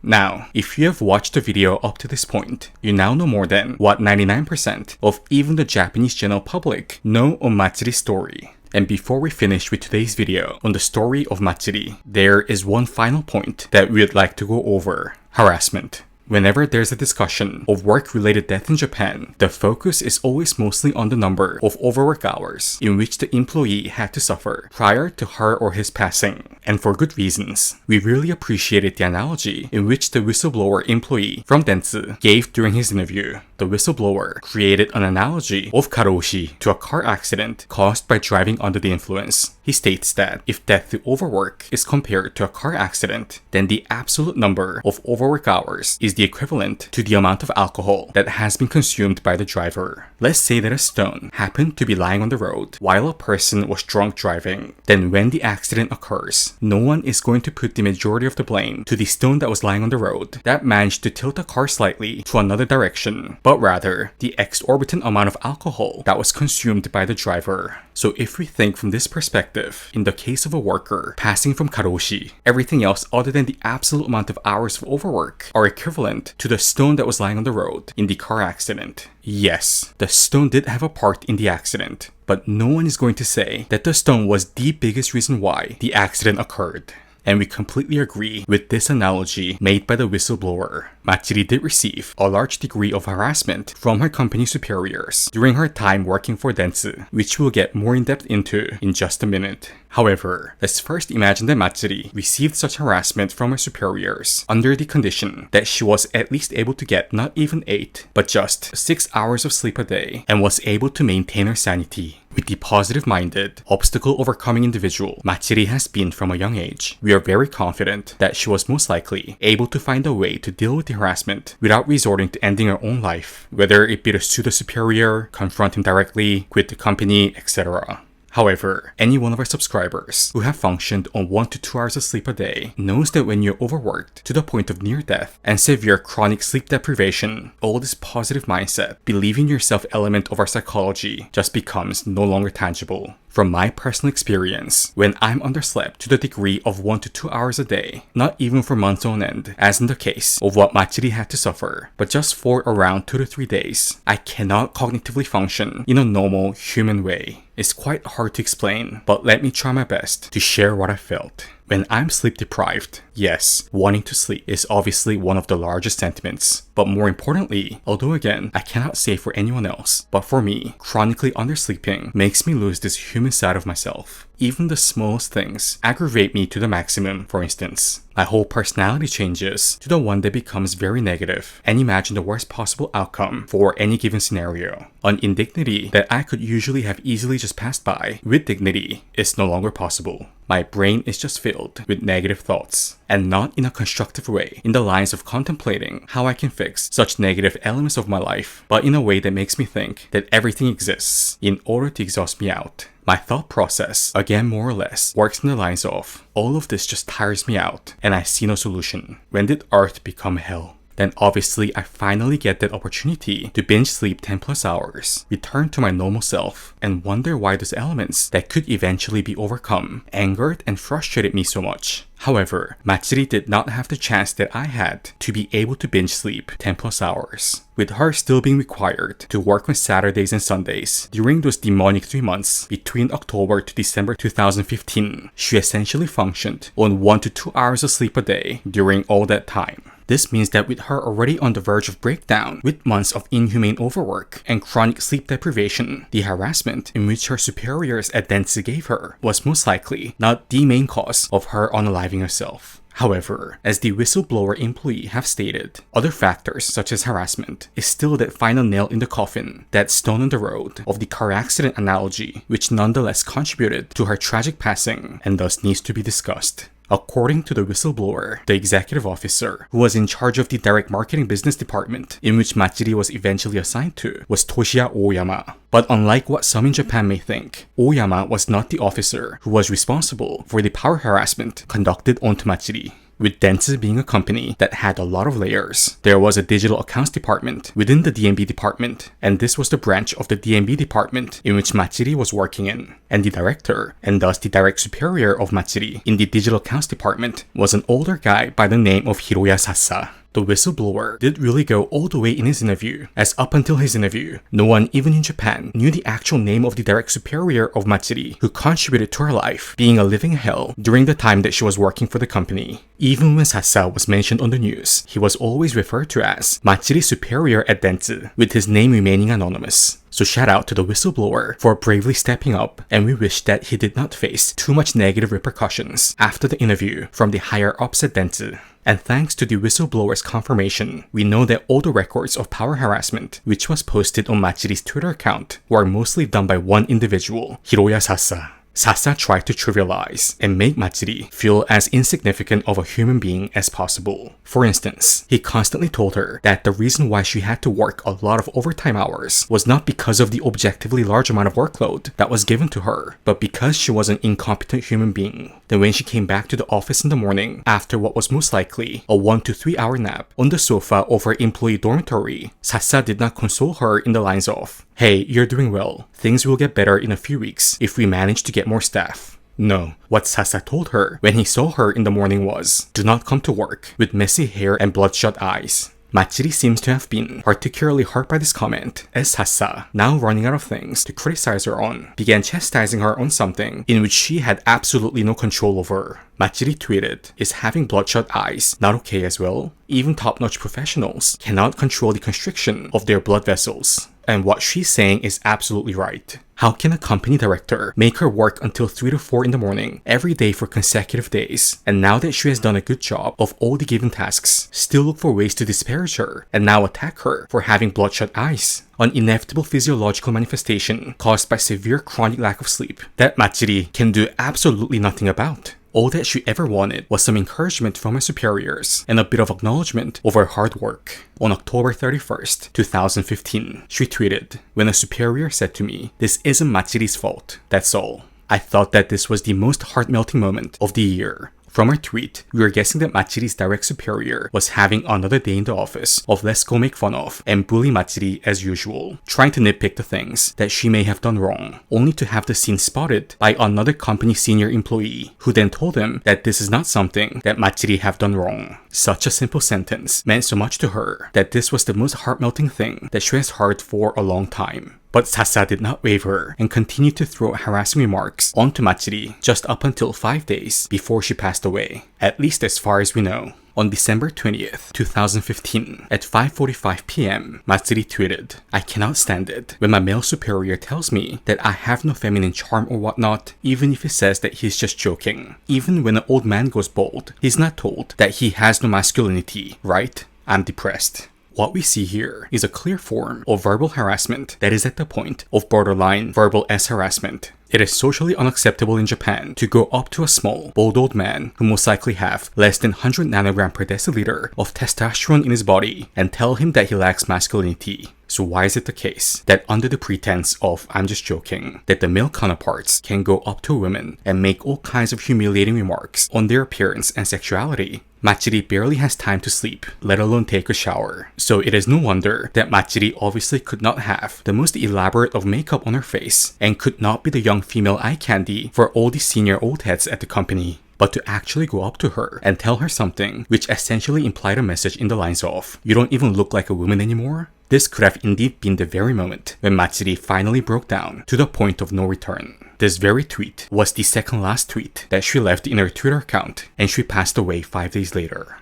Now, if you have watched the video up to this point, you now know more than what 99% of even the Japanese general public know on Matsuri's story. And before we finish with today's video on the story of Matsuri, there is one final point that we would like to go over: harassment. Whenever there's a discussion of work-related death in Japan, the focus is always mostly on the number of overwork hours in which the employee had to suffer prior to her or his passing, and for good reasons. We really appreciated the analogy in which the whistleblower employee from Dentsu gave during his interview. The whistleblower created an analogy of karoshi to a car accident caused by driving under the influence. He states that if death through overwork is compared to a car accident, then the absolute number of overwork hours is the equivalent to the amount of alcohol that has been consumed by the driver. Let's say that a stone happened to be lying on the road while a person was drunk driving. Then when the accident occurs, no one is going to put the majority of the blame to the stone that was lying on the road that managed to tilt the car slightly to another direction, but rather the exorbitant amount of alcohol that was consumed by the driver. So if we think from this perspective, in the case of a worker passing from karoshi, everything else other than the absolute amount of hours of overwork are equivalent to the stone that was lying on the road in the car accident. Yes, the stone did have a part in the accident, but no one is going to say that the stone was the biggest reason why the accident occurred. And we completely agree with this analogy made by the whistleblower. Matsuri did receive a large degree of harassment from her company superiors during her time working for Dentsu, which we'll get more in depth into in just a minute. However, let's first imagine that Matsuri received such harassment from her superiors under the condition that she was at least able to get not even 8, but just 6 hours of sleep a day and was able to maintain her sanity. With the positive-minded, obstacle-overcoming individual Matsuri has been from a young age, we are very confident that she was most likely able to find a way to deal with the harassment without resorting to ending her own life, whether it be to sue the superior, confront him directly, quit the company, etc. However, any one of our subscribers who have functioned on 1 to 2 hours of sleep a day knows that when you're overworked to the point of near death and severe chronic sleep deprivation, all this positive mindset, believing yourself element of our psychology just becomes no longer tangible. From my personal experience, when I'm underslept to the degree of 1 to 2 hours a day, not even for months on end, as in the case of what Matsuri had to suffer, but just for around 2 to 3 days, I cannot cognitively function in a normal human way. It's quite hard to explain, but let me try my best to share what I felt. When I'm sleep deprived, yes, wanting to sleep is obviously one of the largest sentiments. But more importantly, although again, I cannot say for anyone else, but for me, chronically undersleeping makes me lose this human side of myself. Even the smallest things aggravate me to the maximum. For instance, my whole personality changes to the one that becomes very negative and imagine the worst possible outcome for any given scenario. An indignity that I could usually have easily just passed by with dignity is no longer possible. My brain is just filled with negative thoughts, and not in a constructive way in the lines of contemplating how I can fix such negative elements of my life, but in a way that makes me think that everything exists in order to exhaust me out. My thought process, again more or less, works in the lines of, all of this just tires me out, and I see no solution. When did Earth become hell? Then obviously I finally get that opportunity to binge sleep 10 plus hours, return to my normal self, and wonder why those elements that could eventually be overcome angered and frustrated me so much. However, Matsuri did not have the chance that I had to be able to binge sleep 10 plus hours. With her still being required to work on Saturdays and Sundays during those demonic 3 months between October to December 2015, she essentially functioned on 1 to 2 hours of sleep a day during all that time. This means that with her already on the verge of breakdown, with months of inhumane overwork and chronic sleep deprivation, the harassment in which her superiors at Dentsu gave her was most likely not the main cause of her unaliving herself. However, as the whistleblower employee have stated, other factors such as harassment is still that final nail in the coffin, that stone in the road of the car accident analogy, which nonetheless contributed to her tragic passing and thus needs to be discussed. According to the whistleblower, the executive officer who was in charge of the direct marketing business department in which Matsuri was eventually assigned to was Toshiya Oyama. But unlike what some in Japan may think, Oyama was not the officer who was responsible for the power harassment conducted onto Matsuri. With Dentsu being a company that had a lot of layers, there was a digital accounts department within the D&B department, and this was the branch of the D&B department in which Matsuri was working in. And the director, and thus the direct superior of Matsuri in the digital accounts department, was an older guy by the name of Hiroya Sasa. The whistleblower did really go all the way in his interview, as up until his interview, no one even in Japan knew the actual name of the direct superior of Matsuri who contributed to her life being a living hell during the time that she was working for the company. Even when Sasa was mentioned on the news, he was always referred to as Matsuri's superior at Dentsu, with his name remaining anonymous. So shout out to the whistleblower for bravely stepping up, and we wish that he did not face too much negative repercussions after the interview from the higher ups at Dentsu. And thanks to the whistleblower's confirmation, we know that all the records of power harassment, which was posted on Matsuri's Twitter account, were mostly done by one individual, Hiroya Sasa. Sasa tried to trivialize and make Matsuri feel as insignificant of a human being as possible. For instance, he constantly told her that the reason why she had to work a lot of overtime hours was not because of the objectively large amount of workload that was given to her, but because she was an incompetent human being. Then when she came back to the office in the morning after what was most likely a 1 to 3 hour nap on the sofa of her employee dormitory, Sasa did not console her in the lines of, "Hey, you're doing well. Things will get better in a few weeks if we manage to get more staff." No, what Sasa told her when he saw her in the morning was, "Do not come to work with messy hair and bloodshot eyes." Matsuri seems to have been particularly hurt by this comment, as Sasa, now running out of things to criticize her on, began chastising her on something in which she had absolutely no control over. Matsuri tweeted, "Is having bloodshot eyes not okay as well? Even top-notch professionals cannot control the constriction of their blood vessels." And what she's saying is absolutely right. How can a company director make her work until 3 to 4 in the morning every day for consecutive days, and now that she has done a good job of all the given tasks, still look for ways to disparage her and now attack her for having bloodshot eyes? An inevitable physiological manifestation caused by severe chronic lack of sleep that Matsuri can do absolutely nothing about. All that she ever wanted was some encouragement from her superiors and a bit of acknowledgement of her hard work. On October 31st, 2015, she tweeted, "When a superior said to me, 'This isn't Matsuri's fault, that's all,' I thought that this was the most heart-melting moment of the year." From her tweet, we are guessing that Matsuri's direct superior was having another day in the office of let's go make fun of and bully Matsuri as usual, trying to nitpick the things that she may have done wrong, only to have the scene spotted by another company senior employee, who then told him that this is not something that Matsuri have done wrong. Such a simple sentence meant so much to her that this was the most heart-melting thing that she has heard for a long time. But Sasa did not waver and continued to throw harassing remarks onto Matsuri just up until 5 days before she passed away, at least as far as we know. On December 20th, 2015, at 5:45 p.m., Matsuri tweeted, "I cannot stand it when my male superior tells me that I have no feminine charm or whatnot, even if he says that he's just joking. Even when an old man goes bald, he's not told that he has no masculinity, right? I'm depressed." What we see here is a clear form of verbal harassment that is at the point of borderline verbal harassment. It is socially unacceptable in Japan to go up to a small, bald old man who most likely have less than 100 nanogram per deciliter of testosterone in his body and tell him that he lacks masculinity. So why is it the case that under the pretense of "I'm just joking," that the male counterparts can go up to women and make all kinds of humiliating remarks on their appearance and sexuality? Matsuri barely has time to sleep, let alone take a shower. So it is no wonder that Matsuri obviously could not have the most elaborate of makeup on her face and could not be the young female eye candy for all the senior old heads at the company. But to actually go up to her and tell her something which essentially implied a message in the lines of, "You don't even look like a woman anymore," this could have indeed been the very moment when Matsuri finally broke down to the point of no return. This very tweet was the second last tweet that she left in her Twitter account, and she passed away 5 days later.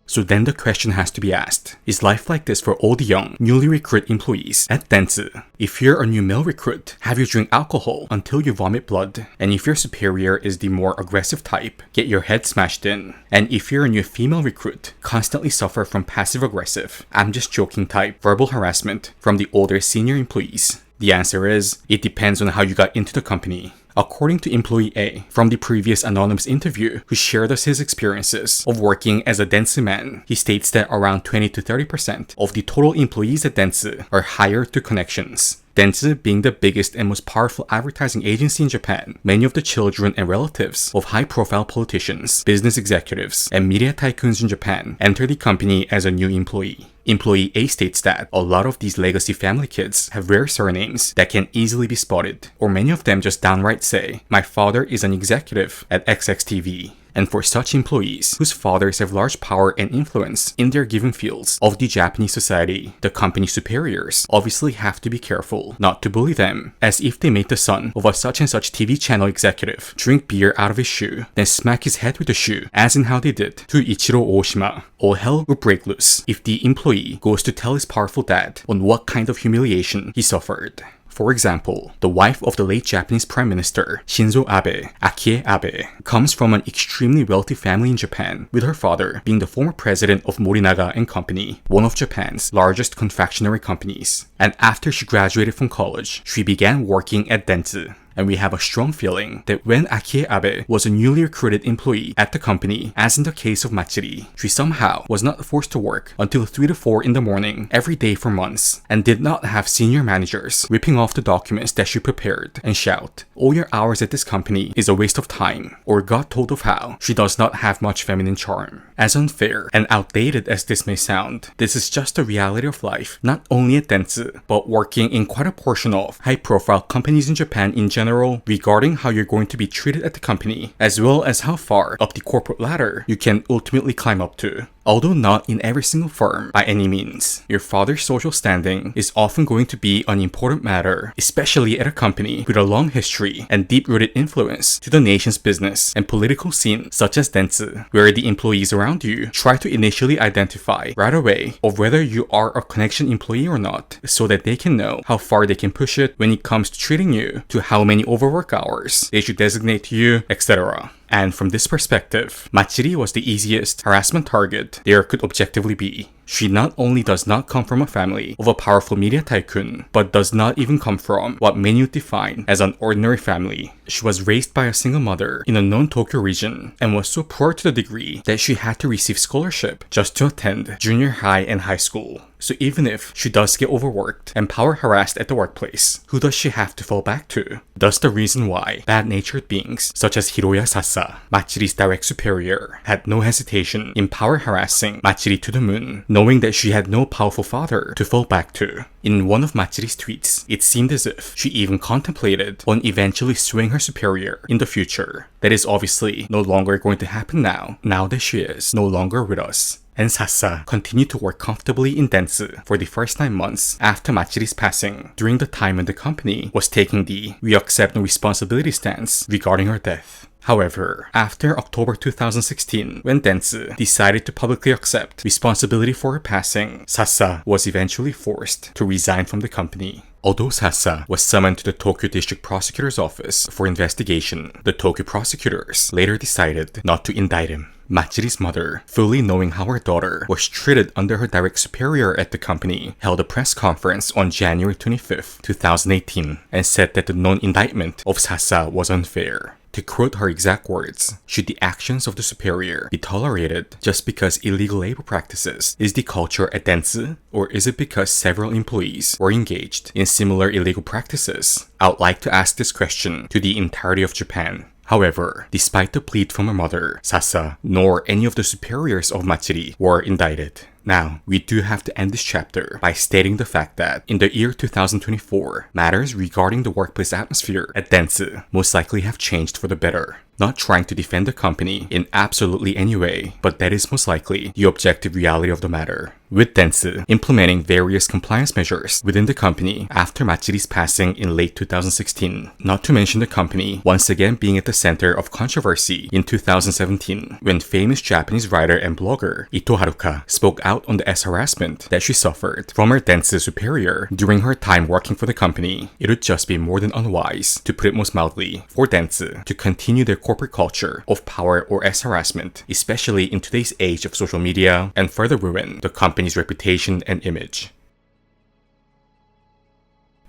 So then the question has to be asked, is life like this for all the young, newly recruited employees at Dentsu? If you're a new male recruit, have you drink alcohol until you vomit blood? And if your superior is the more aggressive type, get your head smashed in? And if you're a new female recruit, constantly suffer from passive-aggressive, "I'm just joking" type verbal harassment from the older senior employees? The answer is, it depends on how you got into the company. According to employee A from the previous anonymous interview who shared us his experiences of working as a Dentsu man, he states that around 20 to 30% of the total employees at Dentsu are hired through connections. Dentsu being the biggest and most powerful advertising agency in Japan, many of the children and relatives of high-profile politicians, business executives, and media tycoons in Japan enter the company as a new employee. Employee A states that a lot of these legacy family kids have rare surnames that can easily be spotted, or many of them just downright say, "My father is an executive at XXTV." And for such employees whose fathers have large power and influence in their given fields of the Japanese society, the company superiors obviously have to be careful not to bully them, as if they made the son of a such and such TV channel executive drink beer out of his shoe, then smack his head with the shoe, as in how they did to Ichiro Oshima. All hell will break loose if the employee goes to tell his powerful dad on what kind of humiliation he suffered. For example, the wife of the late Japanese Prime Minister Shinzo Abe, Akie Abe, comes from an extremely wealthy family in Japan, with her father being the former president of Morinaga & Company, one of Japan's largest confectionery companies. And after she graduated from college, she began working at Dentsu. And we have a strong feeling that when Akie Abe was a newly recruited employee at the company, as in the case of Matsuri, she somehow was not forced to work until 3 to 4 in the morning every day for months, and did not have senior managers ripping off the documents that she prepared and shout, "All your hours at this company is a waste of time," or got told of how she does not have much feminine charm. As unfair and outdated as this may sound, this is just the reality of life, not only at Dentsu, but working in quite a portion of high-profile companies in Japan in general, regarding how you're going to be treated at the company, as well as how far up the corporate ladder you can ultimately climb up to. Although not in every single firm by any means, your father's social standing is often going to be an important matter, especially at a company with a long history and deep-rooted influence to the nation's business and political scene such as Dentsu, where the employees around you try to initially identify right away of whether you are a connection employee or not, so that they can know how far they can push it when it comes to treating you, to how many overwork hours they should designate to you, etc. And from this perspective, Matsuri was the easiest harassment target there could objectively be. She not only does not come from a family of a powerful media tycoon, but does not even come from what many would define as an ordinary family. She was raised by a single mother in a known Tokyo region, and was so poor to the degree that she had to receive scholarship just to attend junior high and high school. So even if she does get overworked and power harassed at the workplace, who does she have to fall back to? Thus the reason why bad-natured beings such as Hiroya Sasa, Matsuri's direct superior, had no hesitation in power harassing Matsuri to the moon, knowing that she had no powerful father to fall back to. In one of Matsuri's tweets, it seemed as if she even contemplated on eventually suing her superior in the future. That is obviously no longer going to happen now that she is no longer with us. And Sasa continued to work comfortably in Dentsu for the first 9 months after Matsuri's passing, during the time when the company was taking the "we accept no responsibility" stance regarding her death. However, after October 2016, when Dentsu decided to publicly accept responsibility for her passing, Sasa was eventually forced to resign from the company. Although Sasa was summoned to the Tokyo District Prosecutor's Office for investigation, the Tokyo prosecutors later decided not to indict him. Matsuri's mother, fully knowing how her daughter was treated under her direct superior at the company, held a press conference on January 25, 2018, and said that the non-indictment of Sasa was unfair. To quote her exact words, "Should the actions of the superior be tolerated just because illegal labor practices is the culture at Dentsu? Or is it because several employees were engaged in similar illegal practices? I would like to ask this question to the entirety of Japan." However, despite the plead from her mother, Sasa, nor any of the superiors of Matsuri were indicted. Now, we do have to end this chapter by stating the fact that in the year 2024, matters regarding the workplace atmosphere at Dentsu most likely have changed for the better. Not trying to defend the company in absolutely any way, but that is most likely the objective reality of the matter. With Dentsu implementing various compliance measures within the company after Matsuri's passing in late 2016, not to mention the company once again being at the center of controversy in 2017 when famous Japanese writer and blogger Ito Haruka spoke out on the harassment that she suffered from her Dentsu superior during her time working for the company. It would just be more than unwise, to put it most mildly, for Dentsu to continue their corporate culture of power or harassment, especially in today's age of social media, and further ruin the company's reputation and image.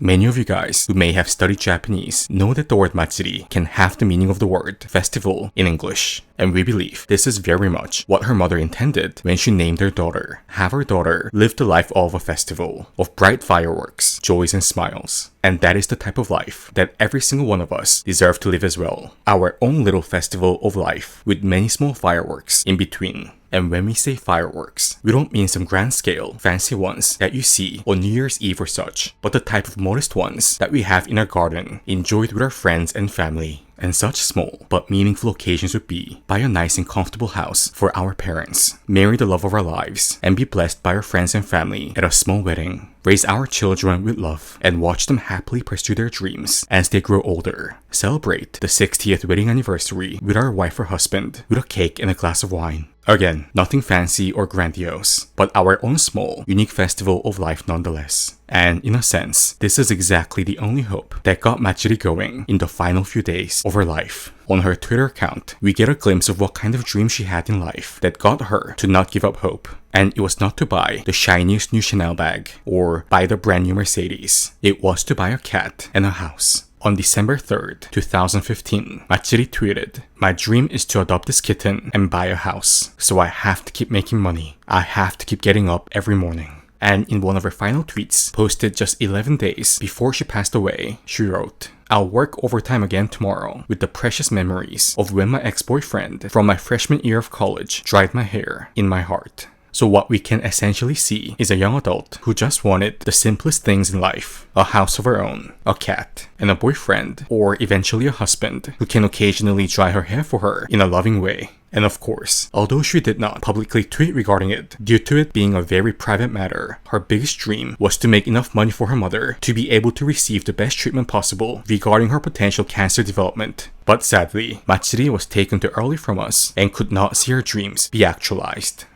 Many of you guys who may have studied Japanese know that the word Matsuri can have the meaning of the word festival in English. And we believe this is very much what her mother intended when she named her daughter. Have her daughter live the life of a festival, of bright fireworks, joys and smiles. And that is the type of life that every single one of us deserve to live as well. Our own little festival of life with many small fireworks in between. And when we say fireworks, we don't mean some grand scale, fancy ones that you see on New Year's Eve or such, but the type of modest ones that we have in our garden, enjoyed with our friends and family. And such small but meaningful occasions would be buy a nice and comfortable house for our parents, marry the love of our lives, and be blessed by our friends and family at a small wedding, raise our children with love, and watch them happily pursue their dreams as they grow older, celebrate the 60th wedding anniversary with our wife or husband with a cake and a glass of wine. Again, nothing fancy or grandiose, but our own small, unique festival of life nonetheless. And in a sense, this is exactly the only hope that got Matsuri going in the final few days of her life. On her Twitter account, we get a glimpse of what kind of dream she had in life that got her to not give up hope. And it was not to buy the shiniest new Chanel bag or buy the brand new Mercedes. It was to buy a cat and a house. On December 3rd, 2015, Matsuri tweeted, "My dream is to adopt this kitten and buy a house, so I have to keep making money. I have to keep getting up every morning." And in one of her final tweets, posted just 11 days before she passed away, she wrote, "I'll work overtime again tomorrow with the precious memories of when my ex-boyfriend from my freshman year of college dried my hair in my heart." So what we can essentially see is a young adult who just wanted the simplest things in life, a house of her own, a cat, and a boyfriend, or eventually a husband, who can occasionally dry her hair for her in a loving way. And of course, although she did not publicly tweet regarding it, due to it being a very private matter, her biggest dream was to make enough money for her mother to be able to receive the best treatment possible regarding her potential cancer development. But sadly, Matsuri was taken too early from us and could not see her dreams be actualized.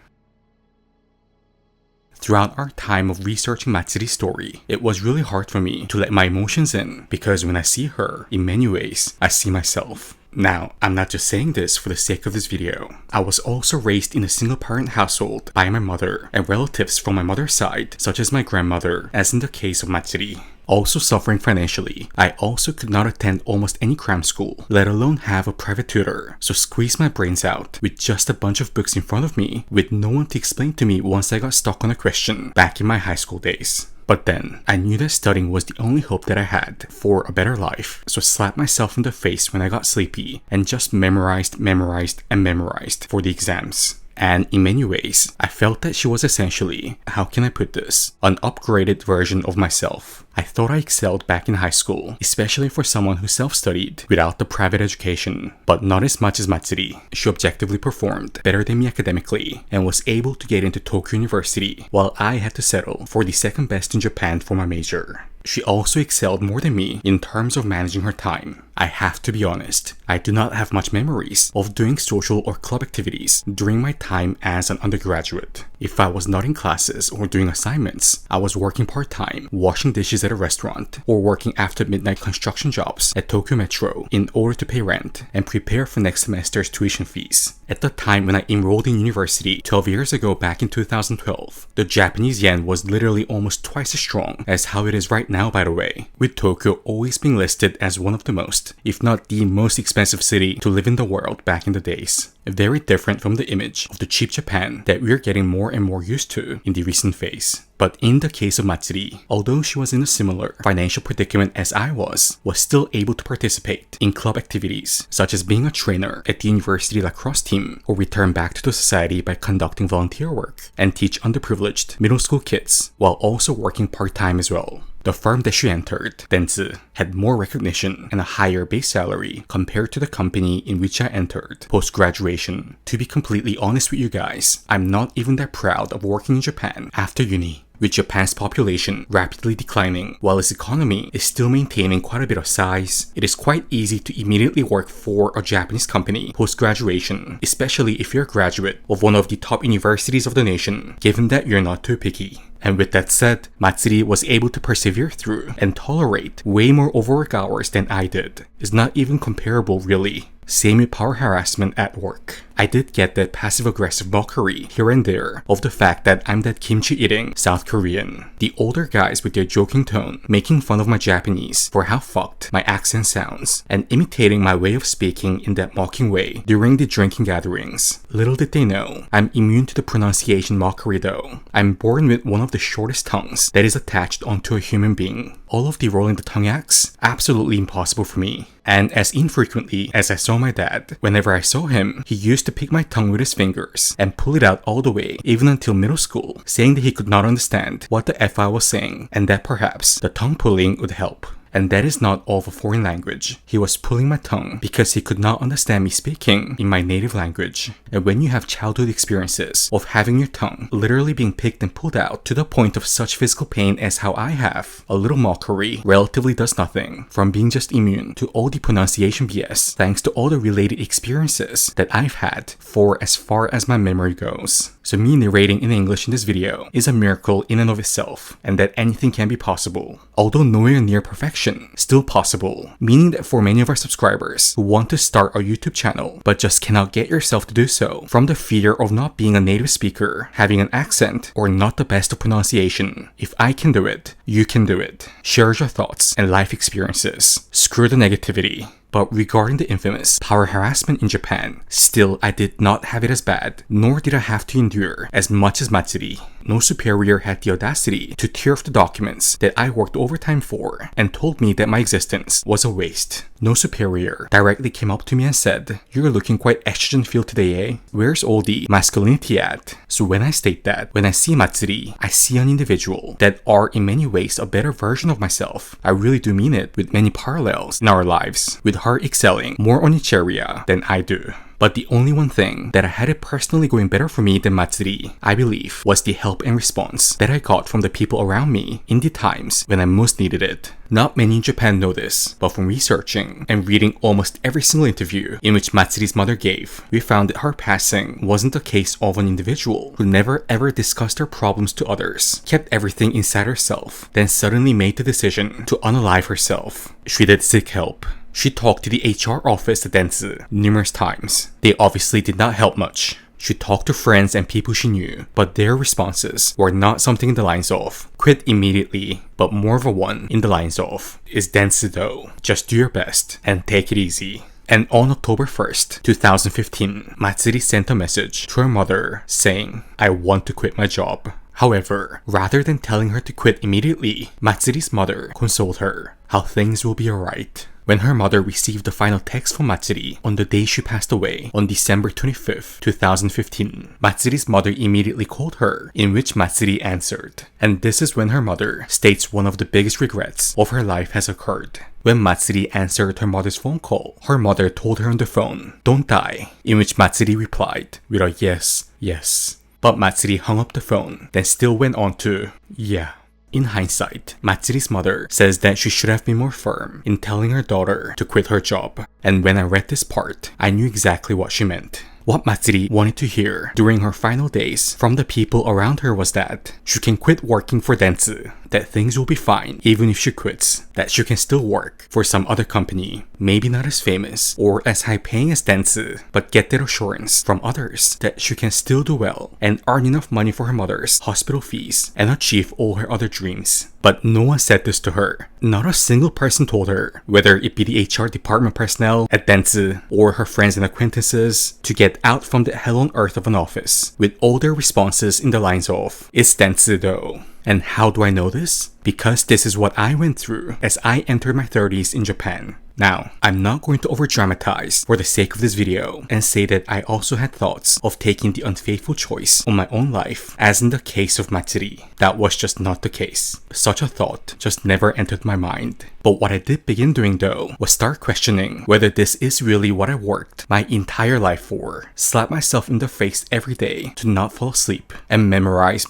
Throughout our time of researching Matsuri's story, it was really hard for me to let my emotions in because when I see her, in many ways, I see myself. Now, I'm not just saying this for the sake of this video. I was also raised in a single-parent household by my mother and relatives from my mother's side, such as my grandmother, as in the case of Matsuri. Also suffering financially, I also could not attend almost any cram school, let alone have a private tutor, so squeezed my brains out with just a bunch of books in front of me with no one to explain to me once I got stuck on a question back in my high school days. But then, I knew that studying was the only hope that I had for a better life, so slapped myself in the face when I got sleepy and just memorized for the exams. And in many ways, I felt that she was essentially, how can I put this, an upgraded version of myself. I thought I excelled back in high school, especially for someone who self-studied without the private education, but not as much as Matsuri. She objectively performed better than me academically and was able to get into Tokyo University, while I had to settle for the second best in Japan for my major. She also excelled more than me in terms of managing her time. I have to be honest, I do not have much memories of doing social or club activities during my time as an undergraduate. If I was not in classes or doing assignments, I was working part-time, washing dishes at a restaurant, or working after midnight construction jobs at Tokyo Metro in order to pay rent and prepare for next semester's tuition fees. At the time when I enrolled in university 12 years ago back in 2012, the Japanese yen was literally almost twice as strong as how it is right now, by the way, with Tokyo always being listed as one of the most, if not the most expensive city to live in the world back in the days. Very different from the image of the cheap Japan that we're getting more and more used to in the recent phase. But in the case of Matsuri, although she was in a similar financial predicament as I was still able to participate in club activities, such as being a trainer at the university lacrosse team, or return back to the society by conducting volunteer work, and teach underprivileged middle school kids, while also working part-time as well. The firm that she entered, Dentsu, had more recognition and a higher base salary compared to the company in which I entered post-graduation. To be completely honest with you guys, I'm not even that proud of working in Japan after uni. With Japan's population rapidly declining while its economy is still maintaining quite a bit of size, it is quite easy to immediately work for a Japanese company post-graduation, especially if you're a graduate of one of the top universities of the nation, given that you're not too picky. And with that said, Matsuri was able to persevere through and tolerate way more overwork hours than I did. It's not even comparable really. Same with power harassment at work. I did get that passive-aggressive mockery here and there of the fact that I'm that kimchi-eating South Korean. The older guys with their joking tone making fun of my Japanese for how fucked my accent sounds and imitating my way of speaking in that mocking way during the drinking gatherings. Little did they know, I'm immune to the pronunciation mockery though. I'm born with one of the shortest tongues that is attached onto a human being. All of the rolling the tongue acts, absolutely impossible for me. And as infrequently as I saw my dad, whenever I saw him, he used to pick my tongue with his fingers and pull it out all the way, even until middle school, saying that he could not understand what the F I was saying and that perhaps the tongue pulling would help. And that is not all of a foreign language. He was pulling my tongue because he could not understand me speaking in my native language. And when you have childhood experiences of having your tongue literally being picked and pulled out to the point of such physical pain as how I have, a little mockery relatively does nothing from being just immune to all the pronunciation BS thanks to all the related experiences that I've had for as far as my memory goes. So me narrating in English in this video is a miracle in and of itself, and that anything can be possible. Although nowhere near perfection, still possible. Meaning that for many of our subscribers who want to start a YouTube channel but just cannot get yourself to do so from the fear of not being a native speaker, having an accent, or not the best of pronunciation, if I can do it, you can do it. Share your thoughts and life experiences. Screw the negativity. But regarding the infamous power harassment in Japan, still I did not have it as bad, nor did I have to endure as much as Matsuri. No superior had the audacity to tear off the documents that I worked overtime for and told me that my existence was a waste. No superior directly came up to me and said, "You're looking quite estrogen-filled today, eh? Where's all the masculinity at?" So when I state that, when I see Matsuri, I see an individual that are in many ways a better version of myself. I really do mean it, with many parallels in our lives, with her excelling more on each area than I do. But the only one thing that I had it personally going better for me than Matsuri, I believe, was the help and response that I got from the people around me in the times when I most needed it. Not many in Japan know this, but from researching and reading almost every single interview in which Matsuri's mother gave, we found that her passing wasn't a case of an individual who never ever discussed her problems to others, kept everything inside herself, then suddenly made the decision to unalive herself. She did seek help. She talked to the HR office at Dentsu numerous times. They obviously did not help much. She talked to friends and people she knew, but their responses were not something in the lines of, "Quit immediately," but more of a one in the lines of, "Is Dentsu-The, just do your best and take it easy." And on October 1st, 2015, Matsuri sent a message to her mother saying, "I want to quit my job." However, rather than telling her to quit immediately, Matsuri's mother consoled her how things will be alright. When her mother received the final text from Matsuri on the day she passed away on December 25th, 2015, Matsuri's mother immediately called her, in which Matsuri answered. And this is when her mother states one of the biggest regrets of her life has occurred. When Matsuri answered her mother's phone call, her mother told her on the phone, "Don't die," in which Matsuri replied with a yes, yes. But Matsuri hung up the phone, then still went on to, "Yeah." In hindsight, Matsuri's mother says that she should have been more firm in telling her daughter to quit her job. And when I read this part, I knew exactly what she meant. What Matsuri wanted to hear during her final days from the people around her was that she can quit working for Dentsu, that things will be fine even if she quits, that she can still work for some other company, maybe not as famous or as high paying as Dentsu, but get that assurance from others that she can still do well and earn enough money for her mother's hospital fees and achieve all her other dreams. But no one said this to her. Not a single person told her, whether it be the HR department personnel at Dentsu or her friends and acquaintances, to get out from the hell on earth of an office, with all their responses in the lines of, "It's Dentsu-The." And how do I know this? Because this is what I went through as I entered my 30s in Japan. Now, I'm not going to overdramatize for the sake of this video and say that I also had thoughts of taking the unfaithful choice on my own life, as in the case of Matsuri. That was just not the case. Such a thought just never entered my mind. But what I did begin doing though was start questioning whether this is really what I worked my entire life for. Slap myself in the face every day to not fall asleep and memorize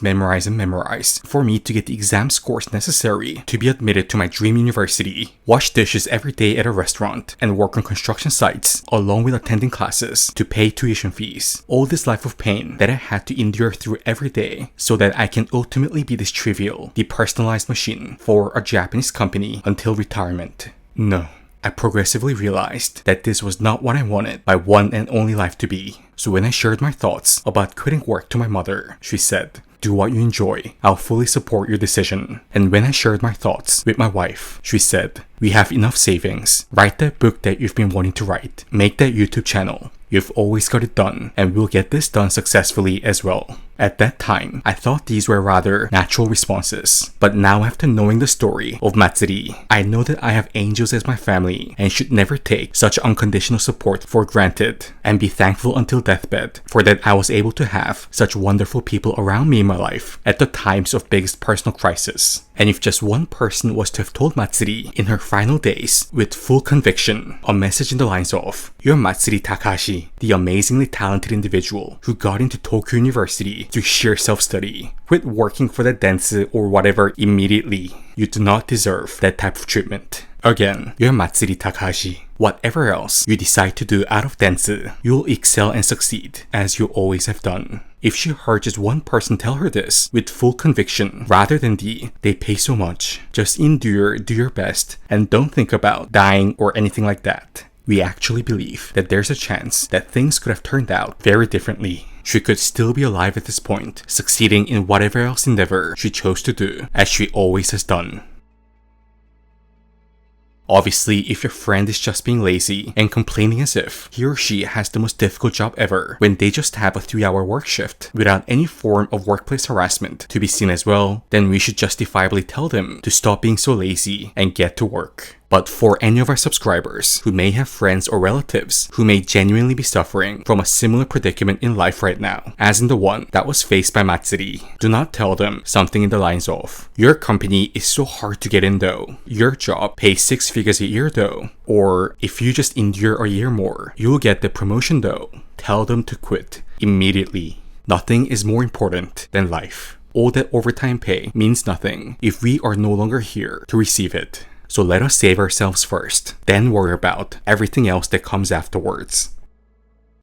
for me to get the exam scores necessary to be admitted to my dream university. Wash dishes every day at a restaurant and work on construction sites along with attending classes to pay tuition fees. All this life of pain that I had to endure through every day so that I can ultimately be this trivial, depersonalized machine for a Japanese company until retirement. No. I progressively realized that this was not what I wanted my one and only life to be. So when I shared my thoughts about quitting work to my mother, she said, "Do what you enjoy. I'll fully support your decision." And when I shared my thoughts with my wife, she said, "We have enough savings. Write that book that you've been wanting to write. Make that YouTube channel. You've always got it done, and we'll get this done successfully as well." At that time, I thought these were rather natural responses. But now after knowing the story of Matsuri, I know that I have angels as my family and should never take such unconditional support for granted, and be thankful until deathbed for that I was able to have such wonderful people around me in my life at the times of biggest personal crisis. And if just one person was to have told Matsuri in her final days with full conviction a message in the lines of, "You're Matsuri Takashi, the amazingly talented individual who got into Tokyo University through sheer self-study. Quit working for the Dentsu or whatever immediately. You do not deserve that type of treatment. Again, you're Matsuri Takahashi. Whatever else you decide to do out of Dentsu, you'll excel and succeed as you always have done." If she heard just one person tell her this with full conviction rather than "they pay so much, just endure, do your best, and don't think about dying or anything like that," we actually believe that there's a chance that things could have turned out very differently. She could still be alive at this point, succeeding in whatever else endeavor she chose to do, as she always has done. Obviously, if your friend is just being lazy and complaining as if he or she has the most difficult job ever when they just have a 3-hour work shift without any form of workplace harassment to be seen as well, then we should justifiably tell them to stop being so lazy and get to work. But for any of our subscribers who may have friends or relatives who may genuinely be suffering from a similar predicament in life right now, as in the one that was faced by Matsuri, do not tell them something in the lines of, "Your company is so hard to get in though. Your job pays 6 figures a year though." Or, "If you just endure a year more, you'll get the promotion though." Tell them to quit immediately. Nothing is more important than life. All that overtime pay means nothing if we are no longer here to receive it. So let us save ourselves first, then worry about everything else that comes afterwards.